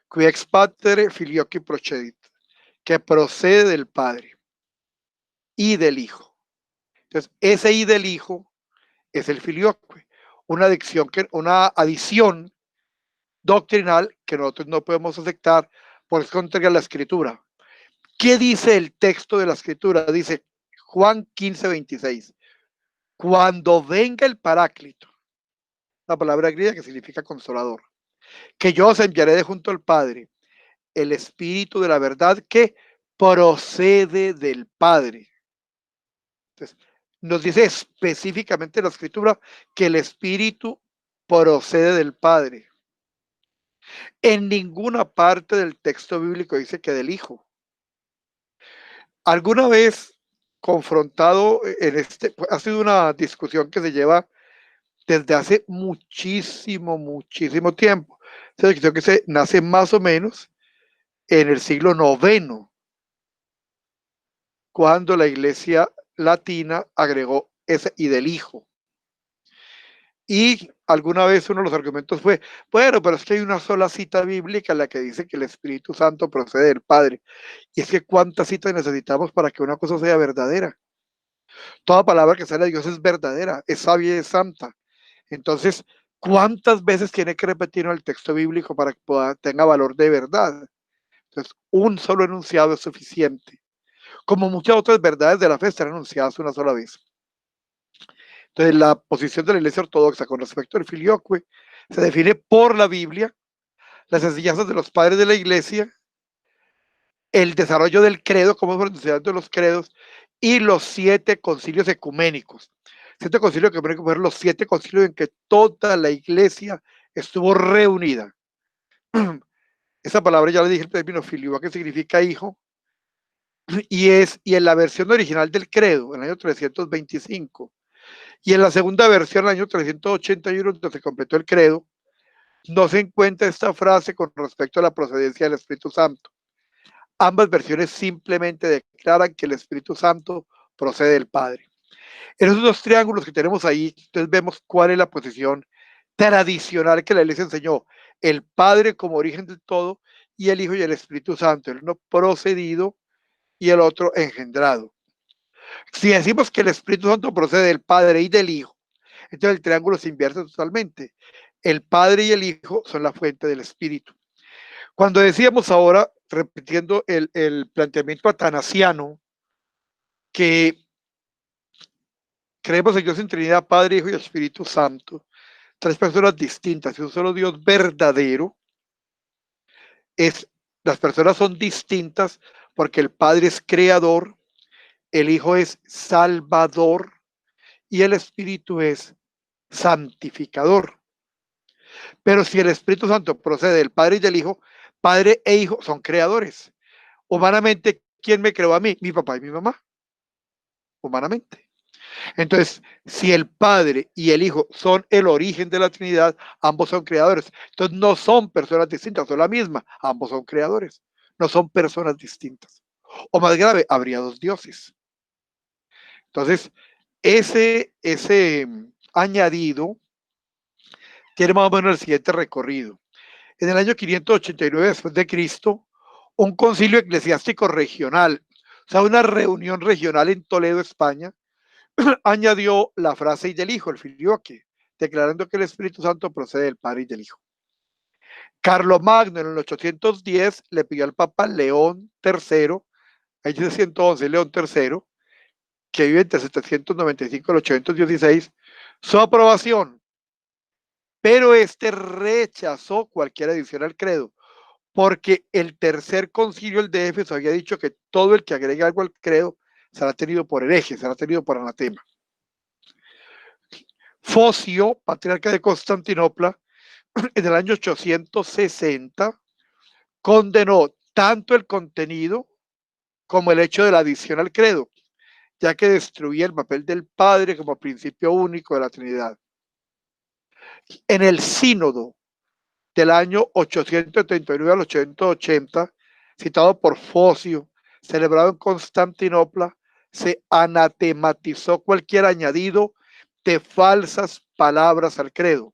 Qui ex patere filioque procedit, que procede del Padre y del Hijo. Entonces, ese y del Hijo es el filioque, una adición doctrinal que nosotros no podemos aceptar porque es contraria a la Escritura. ¿Qué dice el texto de la Escritura? Dice Juan 15:26. Cuando venga el Paráclito, la palabra griega que significa consolador, que yo os enviaré de junto al Padre, el Espíritu de la verdad que procede del Padre. Entonces, nos dice específicamente la Escritura que el Espíritu procede del Padre. En ninguna parte del texto bíblico dice que del Hijo. Alguna vez confrontado ha sido una discusión que se lleva desde hace muchísimo tiempo. Esa discusión que se nace más o menos en el siglo IX, cuando la iglesia latina agregó ese y del Hijo. Y alguna vez uno de los argumentos fue, bueno, pero es que hay una sola cita bíblica en la que dice que el Espíritu Santo procede del Padre. Y es que ¿cuántas citas necesitamos para que una cosa sea verdadera? Toda palabra que sale de Dios es verdadera, es sabia y es santa. Entonces, ¿cuántas veces tiene que repetir el texto bíblico para que tenga valor de verdad? Entonces, un solo enunciado es suficiente. Como muchas otras verdades de la fe están enunciadas una sola vez. Entonces, la posición de la Iglesia Ortodoxa con respecto al filioque se define por la Biblia, las enseñanzas de los padres de la Iglesia, el desarrollo del credo, como pronunciamiento de los credos, y los 7 concilios ecuménicos. 7 concilios ecuménicos fueron los 7 concilios en que toda la Iglesia estuvo reunida. Esa palabra ya le dije el término filioque, que significa hijo, y en la versión original del credo, en el año 325, y en la segunda versión, en el año 381, donde se completó el credo, no se encuentra esta frase con respecto a la procedencia del Espíritu Santo. Ambas versiones simplemente declaran que el Espíritu Santo procede del Padre. En esos dos triángulos que tenemos ahí, entonces vemos cuál es la posición tradicional que la Iglesia enseñó. El Padre como origen del todo y el Hijo y el Espíritu Santo, el uno procedido y el otro engendrado. Si decimos que el Espíritu Santo procede del Padre y del Hijo, entonces el triángulo se invierte totalmente. El Padre y el Hijo son la fuente del Espíritu. Cuando decíamos ahora, repitiendo el planteamiento atanasiano, que creemos en Dios en Trinidad, Padre, Hijo y Espíritu Santo, 3 personas distintas y un solo Dios verdadero, las personas son distintas porque el Padre es creador, el Hijo es salvador y el Espíritu es santificador. Pero si el Espíritu Santo procede del Padre y del Hijo, Padre e Hijo son creadores. Humanamente, ¿quién me creó a mí? Mi papá y mi mamá. Humanamente. Entonces, si el Padre y el Hijo son el origen de la Trinidad, ambos son creadores. Entonces, no son personas distintas, son la misma. Ambos son creadores. No son personas distintas. O más grave, habría 2 dioses. Entonces, ese añadido tiene más o menos el siguiente recorrido. En el año 589 después de Cristo, un concilio eclesiástico regional, o sea, una reunión regional en Toledo, España, añadió la frase y del Hijo, el filioque, declarando que el Espíritu Santo procede del Padre y del Hijo. Carlomagno en el 810 le pidió al Papa León III, ahí dice 111, León III, que vive entre 795 y 816, su aprobación, pero este rechazó cualquier adición al credo, porque el tercer concilio, el de Éfeso, había dicho que todo el que agregue algo al credo será tenido por hereje, será tenido por anatema. Focio, patriarca de Constantinopla, en el año 860, condenó tanto el contenido como el hecho de la adición al credo, ya que destruía el papel del Padre como principio único de la Trinidad. En el sínodo del año 839 al 880, citado por Focio, celebrado en Constantinopla, se anatematizó cualquier añadido de falsas palabras al credo.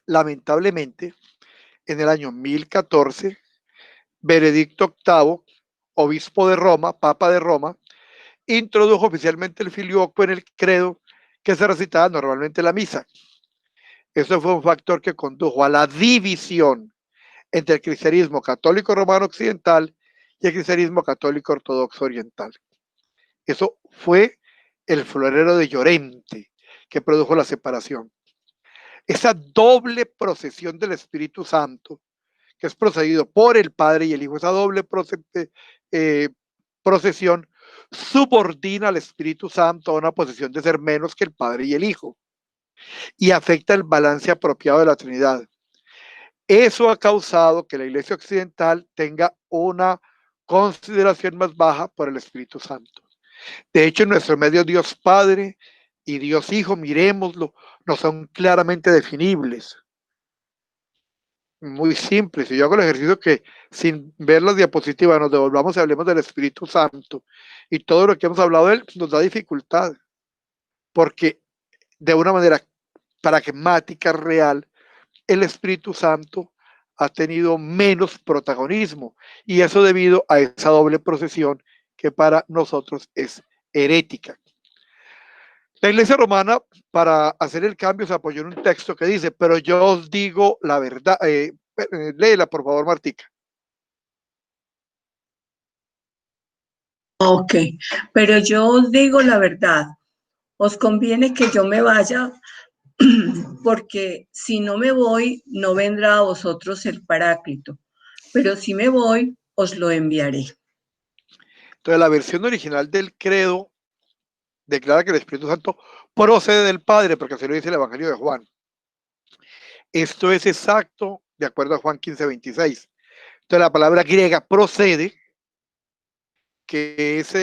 Lamentablemente, en el año 1014, Benedicto VIII, obispo de Roma, papa de Roma, introdujo oficialmente el filioquo en el credo que se recitaba normalmente en la misa. Eso fue un factor que condujo a la división entre el cristianismo católico romano occidental y el cristianismo católico ortodoxo oriental. Eso fue el florero de Llorente que produjo la separación. Esa doble procesión del Espíritu Santo, que es procedido por el Padre y el Hijo, esa doble procesión subordina al Espíritu Santo a una posición de ser menos que el Padre y el Hijo y afecta el balance apropiado de la Trinidad. Eso ha causado que la Iglesia Occidental tenga una consideración más baja por el Espíritu Santo. De hecho, en nuestro medio Dios Padre y Dios Hijo, miremoslo, no son claramente definibles. Muy simple. Si yo hago el ejercicio que sin ver las diapositivas nos devolvamos y hablemos del Espíritu Santo y todo lo que hemos hablado de él nos da dificultad, porque de una manera pragmática, real, el Espíritu Santo ha tenido menos protagonismo y eso debido a esa doble procesión que para nosotros es herética. La Iglesia Romana, para hacer el cambio, se apoyó en un texto que dice, pero yo os digo la verdad. Léela, por favor, Martica. Ok, pero yo os digo la verdad, os conviene que yo me vaya, porque si no me voy, no vendrá a vosotros el Paráclito, pero si me voy, os lo enviaré. Entonces, la versión original del credo declara que el Espíritu Santo procede del Padre, porque así lo dice el Evangelio de Juan. Esto es exacto de acuerdo a Juan 15:26. Entonces, la palabra griega procede, que es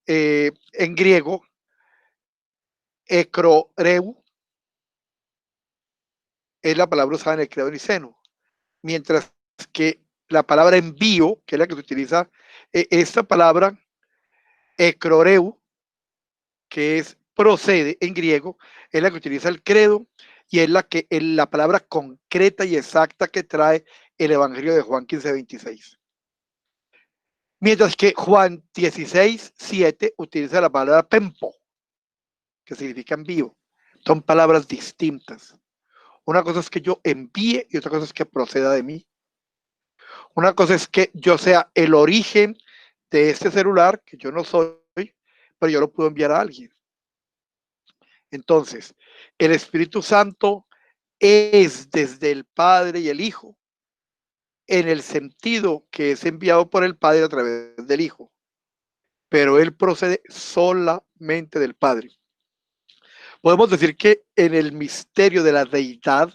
en griego, ekroreu, es la palabra usada en el credo niceno, mientras que la palabra envío, que es la que se utiliza, esta palabra ekroreu, que es procede en griego, es la que utiliza el credo y es la palabra concreta y exacta que trae el Evangelio de Juan 15:26. Mientras que Juan 16:7 utiliza la palabra pempo, que significa envío. Son palabras distintas. Una cosa es que yo envíe y otra cosa es que proceda de mí. Una cosa es que yo sea el origen de este celular, que yo no soy, pero yo lo puedo enviar a alguien. Entonces, el Espíritu Santo es desde el Padre y el Hijo, en el sentido que es enviado por el Padre a través del Hijo, pero él procede solamente del Padre. Podemos decir que en el misterio de la deidad,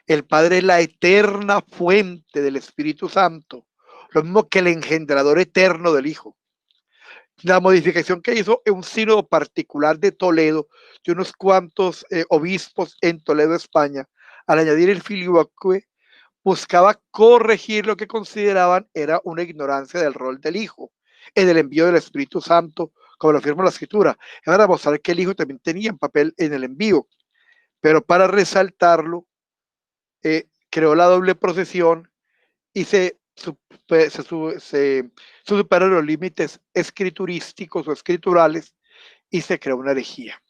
el Padre es la eterna fuente del Espíritu Santo, lo mismo que el engendrador eterno del Hijo. La modificación que hizo en un sínodo particular de Toledo, de unos cuantos obispos en Toledo, España, al añadir el filioque, buscaba corregir lo que consideraban era una ignorancia del rol del Hijo en el envío del Espíritu Santo, como lo afirma la Escritura. Es para mostrar que el Hijo también tenía un papel en el envío, pero para resaltarlo, creó la doble procesión y se superaron los límites escriturísticos o escriturales y se creó una herejía.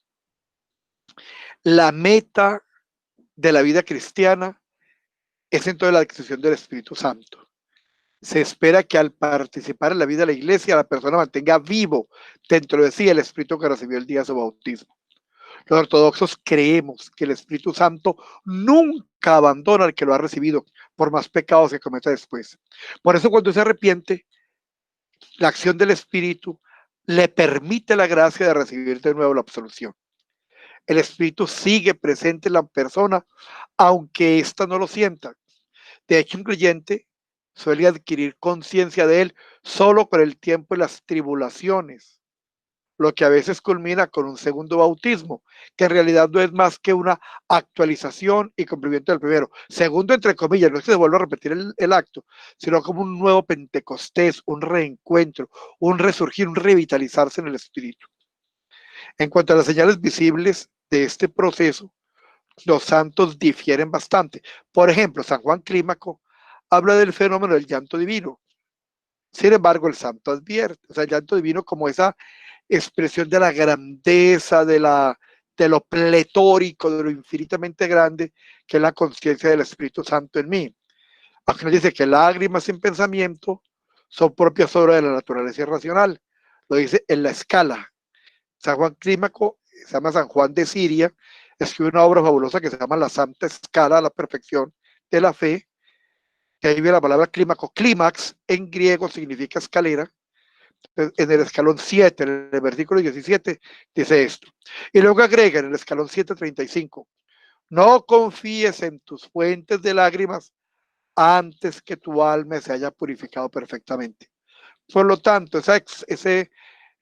La meta de la vida cristiana es entonces la adquisición del Espíritu Santo. Se espera que al participar en la vida de la iglesia, la persona mantenga vivo dentro de sí el espíritu que recibió el día de su bautismo. Los ortodoxos creemos que el Espíritu Santo nunca abandona al que lo ha recibido, por más pecados que cometa después. Por eso cuando se arrepiente, la acción del Espíritu le permite la gracia de recibir de nuevo la absolución. El Espíritu sigue presente en la persona, aunque ésta no lo sienta. De hecho, un creyente suele adquirir conciencia de él solo con el tiempo y las tribulaciones, lo que a veces culmina con un segundo bautismo, que en realidad no es más que una actualización y cumplimiento del primero. Segundo, entre comillas, no es que se vuelva a repetir el acto, sino como un nuevo Pentecostés, un reencuentro, un resurgir, un revitalizarse en el espíritu. En cuanto a las señales visibles de este proceso, los santos difieren bastante. Por ejemplo, San Juan Clímaco habla del fenómeno del llanto divino. Sin embargo, el santo advierte, o sea, el llanto divino como esa expresión de la grandeza, de lo pletórico, de lo infinitamente grande, que es la conciencia del Espíritu Santo en mí. Aunque nos dice que lágrimas sin pensamiento son propias obras de la naturaleza irracional. Lo dice en la escala. San Juan Clímaco, se llama San Juan de Siria, escribe una obra fabulosa que se llama La Santa Escala a la Perfección de la Fe, que ahí viene la palabra clímaco. Clímax en griego significa escalera. En el escalón 7, en el versículo 17, dice esto. Y luego agrega en el escalón 7:35, no confíes en tus fuentes de lágrimas antes que tu alma se haya purificado perfectamente. Por lo tanto, ese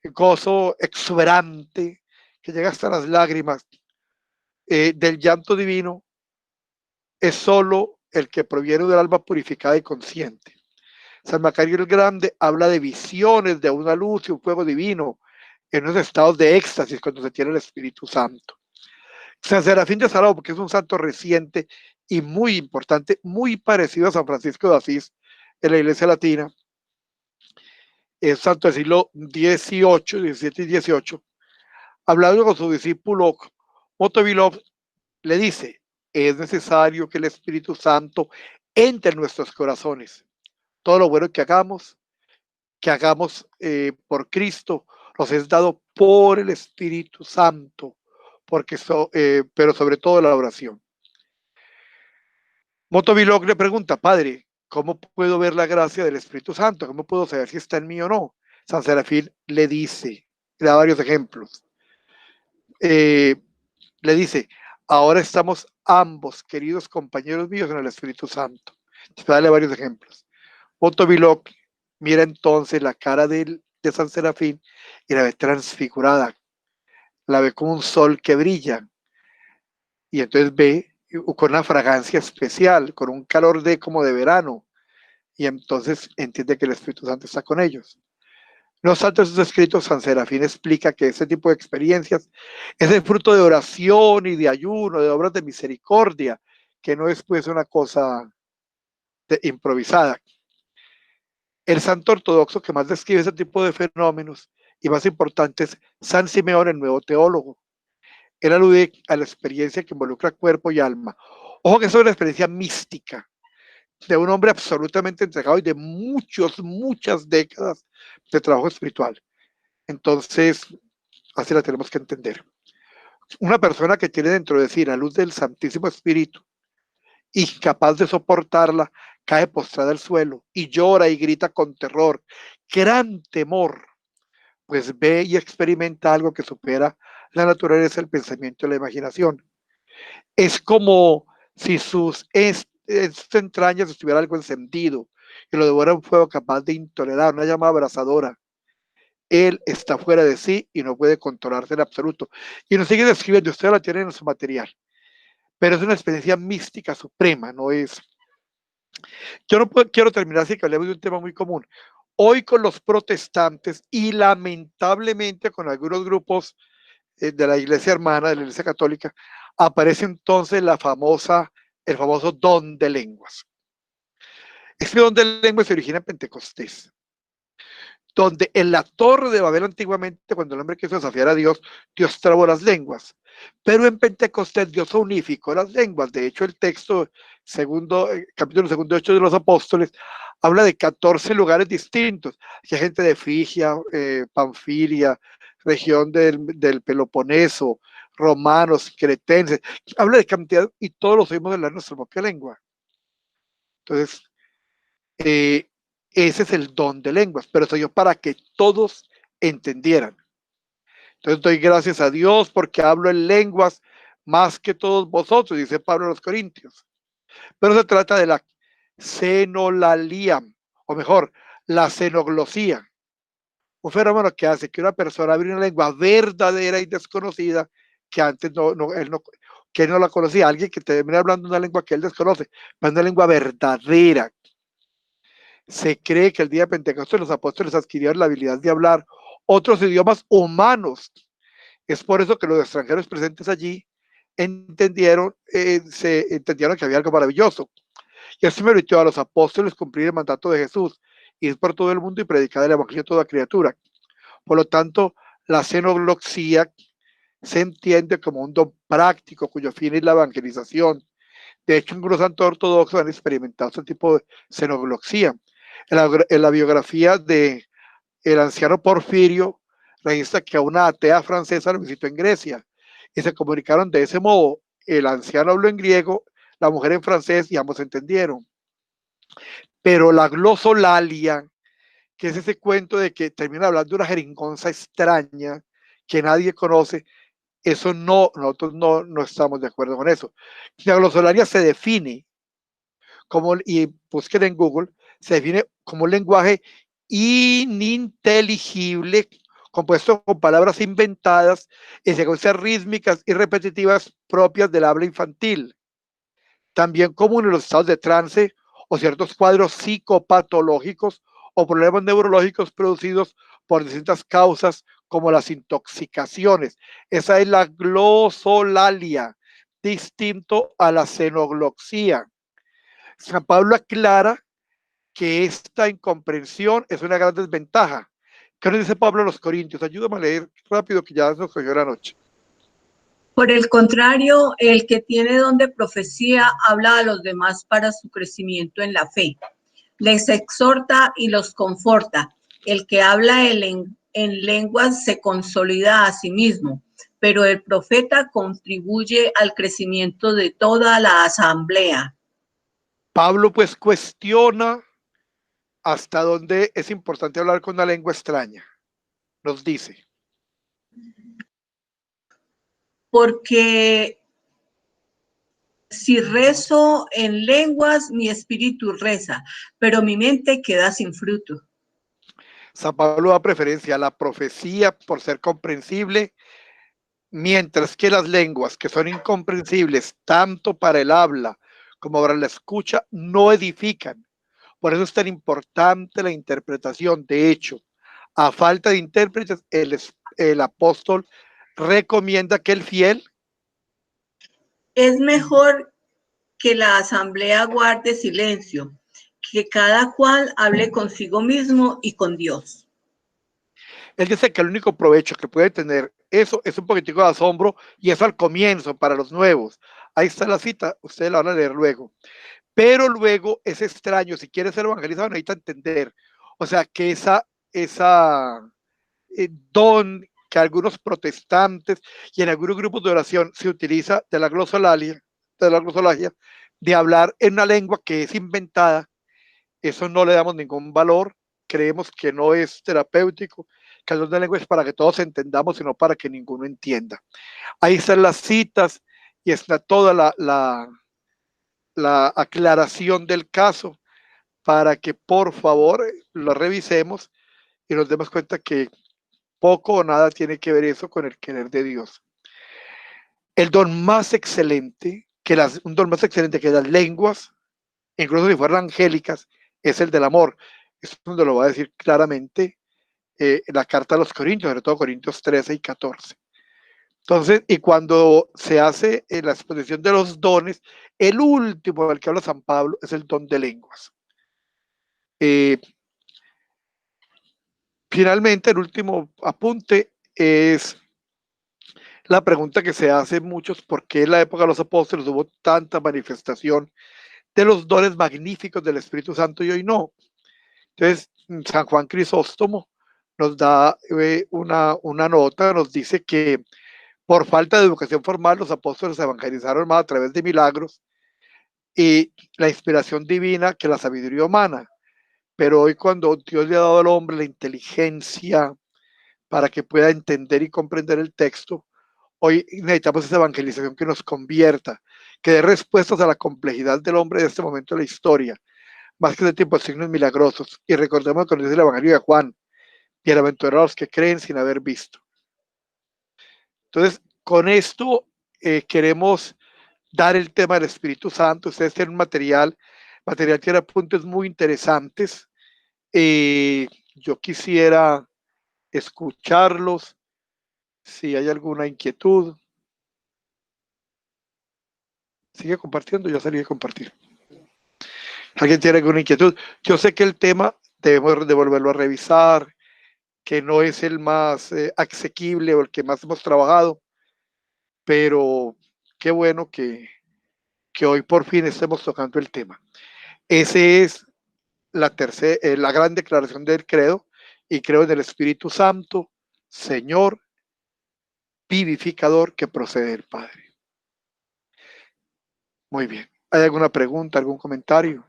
gozo exuberante que llega hasta las lágrimas del llanto divino es solo el que proviene del alma purificada y consciente. San Macario el Grande habla de visiones, de una luz y un fuego divino, en unos estados de éxtasis cuando se tiene el Espíritu Santo. San Serafín de Sarao, porque es un santo reciente y muy importante, muy parecido a San Francisco de Asís en la Iglesia Latina, es santo del siglo XVIII, XVII y XVIII, hablando con su discípulo Motovilov, le dice, es necesario que el Espíritu Santo entre en nuestros corazones. Todo lo bueno que hagamos por Cristo, nos es dado por el Espíritu Santo, pero sobre todo la oración. Motovilog le pregunta, Padre, ¿cómo puedo ver la gracia del Espíritu Santo? ¿Cómo puedo saber si está en mí o no? San Serafín le dice, le da varios ejemplos. Le dice, ahora estamos ambos, queridos compañeros míos, en el Espíritu Santo. Dale varios ejemplos. Motovilog mira entonces la cara de San Serafín y la ve transfigurada, la ve como un sol que brilla, y entonces ve con una fragancia especial, con un calor como de verano, y entonces entiende que el Espíritu Santo está con ellos. No obstante, sus escritos, San Serafín explica que ese tipo de experiencias es el fruto de oración y de ayuno, de obras de misericordia, que no es pues una cosa improvisada. El santo ortodoxo que más describe ese tipo de fenómenos y más importante es San Simeón, el nuevo teólogo. Él alude a la experiencia que involucra cuerpo y alma. Ojo que eso es una experiencia mística de un hombre absolutamente entregado y de muchas décadas de trabajo espiritual. Entonces, así la tenemos que entender. Una persona que tiene dentro de sí la luz del Santísimo Espíritu, incapaz de soportarla, cae postrada al suelo y llora y grita con terror, gran temor, pues ve y experimenta algo que supera la naturaleza, el pensamiento y la imaginación. Es como si sus entrañas estuviera algo encendido y lo devora un fuego capaz de intolerar, una llama abrasadora. Él está fuera de sí y no puede controlarse en absoluto. Y nos sigue describiendo, ustedes la tienen en su material, pero es una experiencia mística suprema, no es. Yo no quiero terminar sin que hablemos de un tema muy común. Hoy con los protestantes y lamentablemente con algunos grupos de la iglesia hermana, de la iglesia católica, aparece entonces el famoso don de lenguas. Este don de lenguas se origina en Pentecostés, donde en la torre de Babel antiguamente, cuando el hombre quiso desafiar a Dios, Dios trabó las lenguas. Pero en Pentecostés Dios unificó las lenguas. De hecho, el texto, capítulo 2 de Hechos de los Apóstoles, habla de 14 lugares distintos. Hay gente de Frigia, Panfilia, región del Peloponeso, romanos, cretenses. Habla de cantidad y todos los oímos hablar nuestra propia lengua. Entonces, ese es el don de lenguas, pero eso yo para que todos entendieran. Entonces doy gracias a Dios porque hablo en lenguas más que todos vosotros, dice Pablo a los Corintios. Pero se trata de la xenolalía, o mejor, la xenoglosía. Un fenómeno que hace que una persona hable una lengua verdadera y desconocida que antes que él no la conocía. Alguien que termina hablando una lengua que él desconoce, pero una lengua verdadera. Se cree que el día de Pentecostés los apóstoles adquirieron la habilidad de hablar otros idiomas humanos. Es por eso que los extranjeros presentes allí entendieron que había algo maravilloso. Y así me permitió a los apóstoles cumplir el mandato de Jesús, ir por todo el mundo y predicar el evangelio a toda criatura. Por lo tanto, la xenogloxía se entiende como un don práctico cuyo fin es la evangelización. De hecho, algunos santos ortodoxos han experimentado este tipo de xenogloxía. En la biografía de el anciano Porfirio registra que a una atea francesa lo visitó en Grecia y se comunicaron de ese modo. El anciano habló en griego, la mujer en francés y ambos entendieron. Pero la glosolalia, que es ese cuento de que termina hablando de una jeringonza extraña que nadie conoce, eso nosotros no estamos de acuerdo con eso. La glosolalia se define como, y busquen en Google, se define como un lenguaje ininteligible, compuesto con palabras inventadas y secuencias rítmicas y repetitivas propias del habla infantil. También común en los estados de trance o ciertos cuadros psicopatológicos o problemas neurológicos producidos por distintas causas como las intoxicaciones. Esa es la glosolalia, distinto a la xenogloxía. San Pablo aclara que esta incomprensión es una gran desventaja. ¿Qué nos dice Pablo a los Corintios? Ayúdame a leer rápido que ya nos cogió la noche. Por el contrario, el que tiene don de profecía habla a los demás para su crecimiento en la fe. Les exhorta y los conforta. El que habla en lenguas se consolida a sí mismo, pero el profeta contribuye al crecimiento de toda la asamblea. Pablo pues cuestiona hasta dónde es importante hablar con una lengua extraña. Nos dice. Porque si rezo en lenguas, mi espíritu reza, pero mi mente queda sin fruto. San Pablo da preferencia a la profecía por ser comprensible, mientras que las lenguas que son incomprensibles tanto para el habla como para la escucha no edifican. Por eso es tan importante la interpretación. De hecho, a falta de intérpretes, el apóstol recomienda que el fiel es mejor que la asamblea guarde silencio, que cada cual hable consigo mismo y con Dios. Él dice que el único provecho que puede tener eso es un poquitico de asombro, y eso al comienzo para los nuevos. Ahí está la cita, ustedes la van a leer luego. Pero luego es extraño, si quieres ser evangelizado necesita entender. O sea, que esa don que algunos protestantes y en algunos grupos de oración se utiliza de la glosolalia, de hablar en una lengua que es inventada, eso no le damos ningún valor. Creemos que no es terapéutico, que el don de lengua es para que todos entendamos, sino para que ninguno entienda. Ahí están las citas y está toda la aclaración del caso para que por favor lo revisemos y nos demos cuenta que poco o nada tiene que ver eso con el querer de Dios. El don más excelente, un don más excelente que las lenguas, incluso si fueran angélicas, es el del amor. Eso es donde lo va a decir claramente la carta a los Corintios, sobre todo Corintios 13 y 14. Entonces, y cuando se hace la exposición de los dones, el último del que habla San Pablo es el don de lenguas. Finalmente, el último apunte es la pregunta que se hace muchos: ¿por qué en la época de los apóstoles hubo tanta manifestación de los dones magníficos del Espíritu Santo y hoy no? Entonces, San Juan Crisóstomo nos da una nota, nos dice que por falta de educación formal los apóstoles evangelizaron más a través de milagros y la inspiración divina que la sabiduría humana. Pero hoy, cuando Dios le ha dado al hombre la inteligencia para que pueda entender y comprender el texto, hoy necesitamos esa evangelización que nos convierta, que dé respuestas a la complejidad del hombre de este momento de la historia, más que de tipo de signos milagrosos. Y recordemos que nos dice el Evangelio de Juan: bienaventurados los que creen sin haber visto. Entonces, con esto queremos dar el tema del Espíritu Santo. Ustedes tienen un material tiene apuntes muy interesantes. Yo quisiera escucharlos, si hay alguna inquietud. Sigue compartiendo, ya salí de compartir. ¿Alguien tiene alguna inquietud? Yo sé que el tema debemos de volverlo a revisar, que no es el más asequible o el que más hemos trabajado, pero qué bueno que hoy por fin estemos tocando el tema. Ese es la gran declaración del credo, y creo en el Espíritu Santo, Señor vivificador, que procede del Padre. Muy bien. ¿Hay alguna pregunta, algún comentario?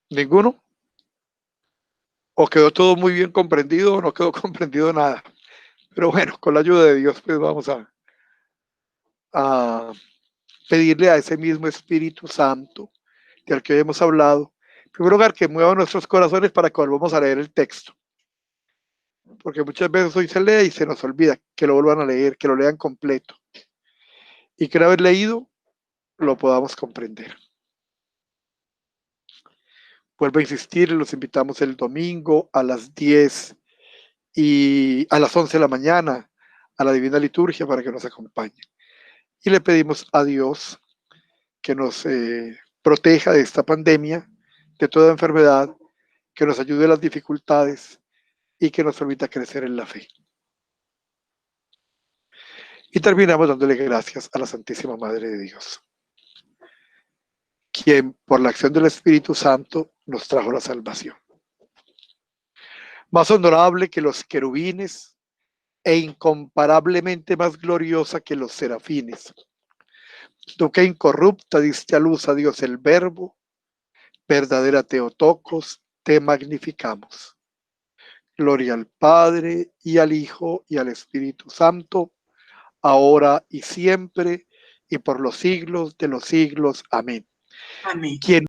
¿Ninguno? ¿O quedó todo muy bien comprendido o no quedó comprendido nada? Pero bueno, con la ayuda de Dios, pues vamos a pedirle a ese mismo Espíritu Santo del que hoy hemos hablado, en primer lugar, que mueva nuestros corazones para que volvamos a leer el texto. Porque muchas veces hoy se lee y se nos olvida, que lo vuelvan a leer, que lo lean completo. Y que una vez leído, lo podamos comprender. Vuelvo a insistir, los invitamos el domingo a las 10 y a las 11 de la mañana a la Divina Liturgia para que nos acompañen. Y le pedimos a Dios que nos proteja de esta pandemia, de toda enfermedad, que nos ayude en las dificultades y que nos permita crecer en la fe. Y terminamos dándole gracias a la Santísima Madre de Dios, quien por la acción del Espíritu Santo nos trajo la salvación. Más honorable que los querubines e incomparablemente más gloriosa que los serafines. Tú que incorrupta diste a luz a Dios el Verbo, verdadera Teotocos, te magnificamos. Gloria al Padre, y al Hijo, y al Espíritu Santo, ahora y siempre, y por los siglos de los siglos. Amén. Amén. Quien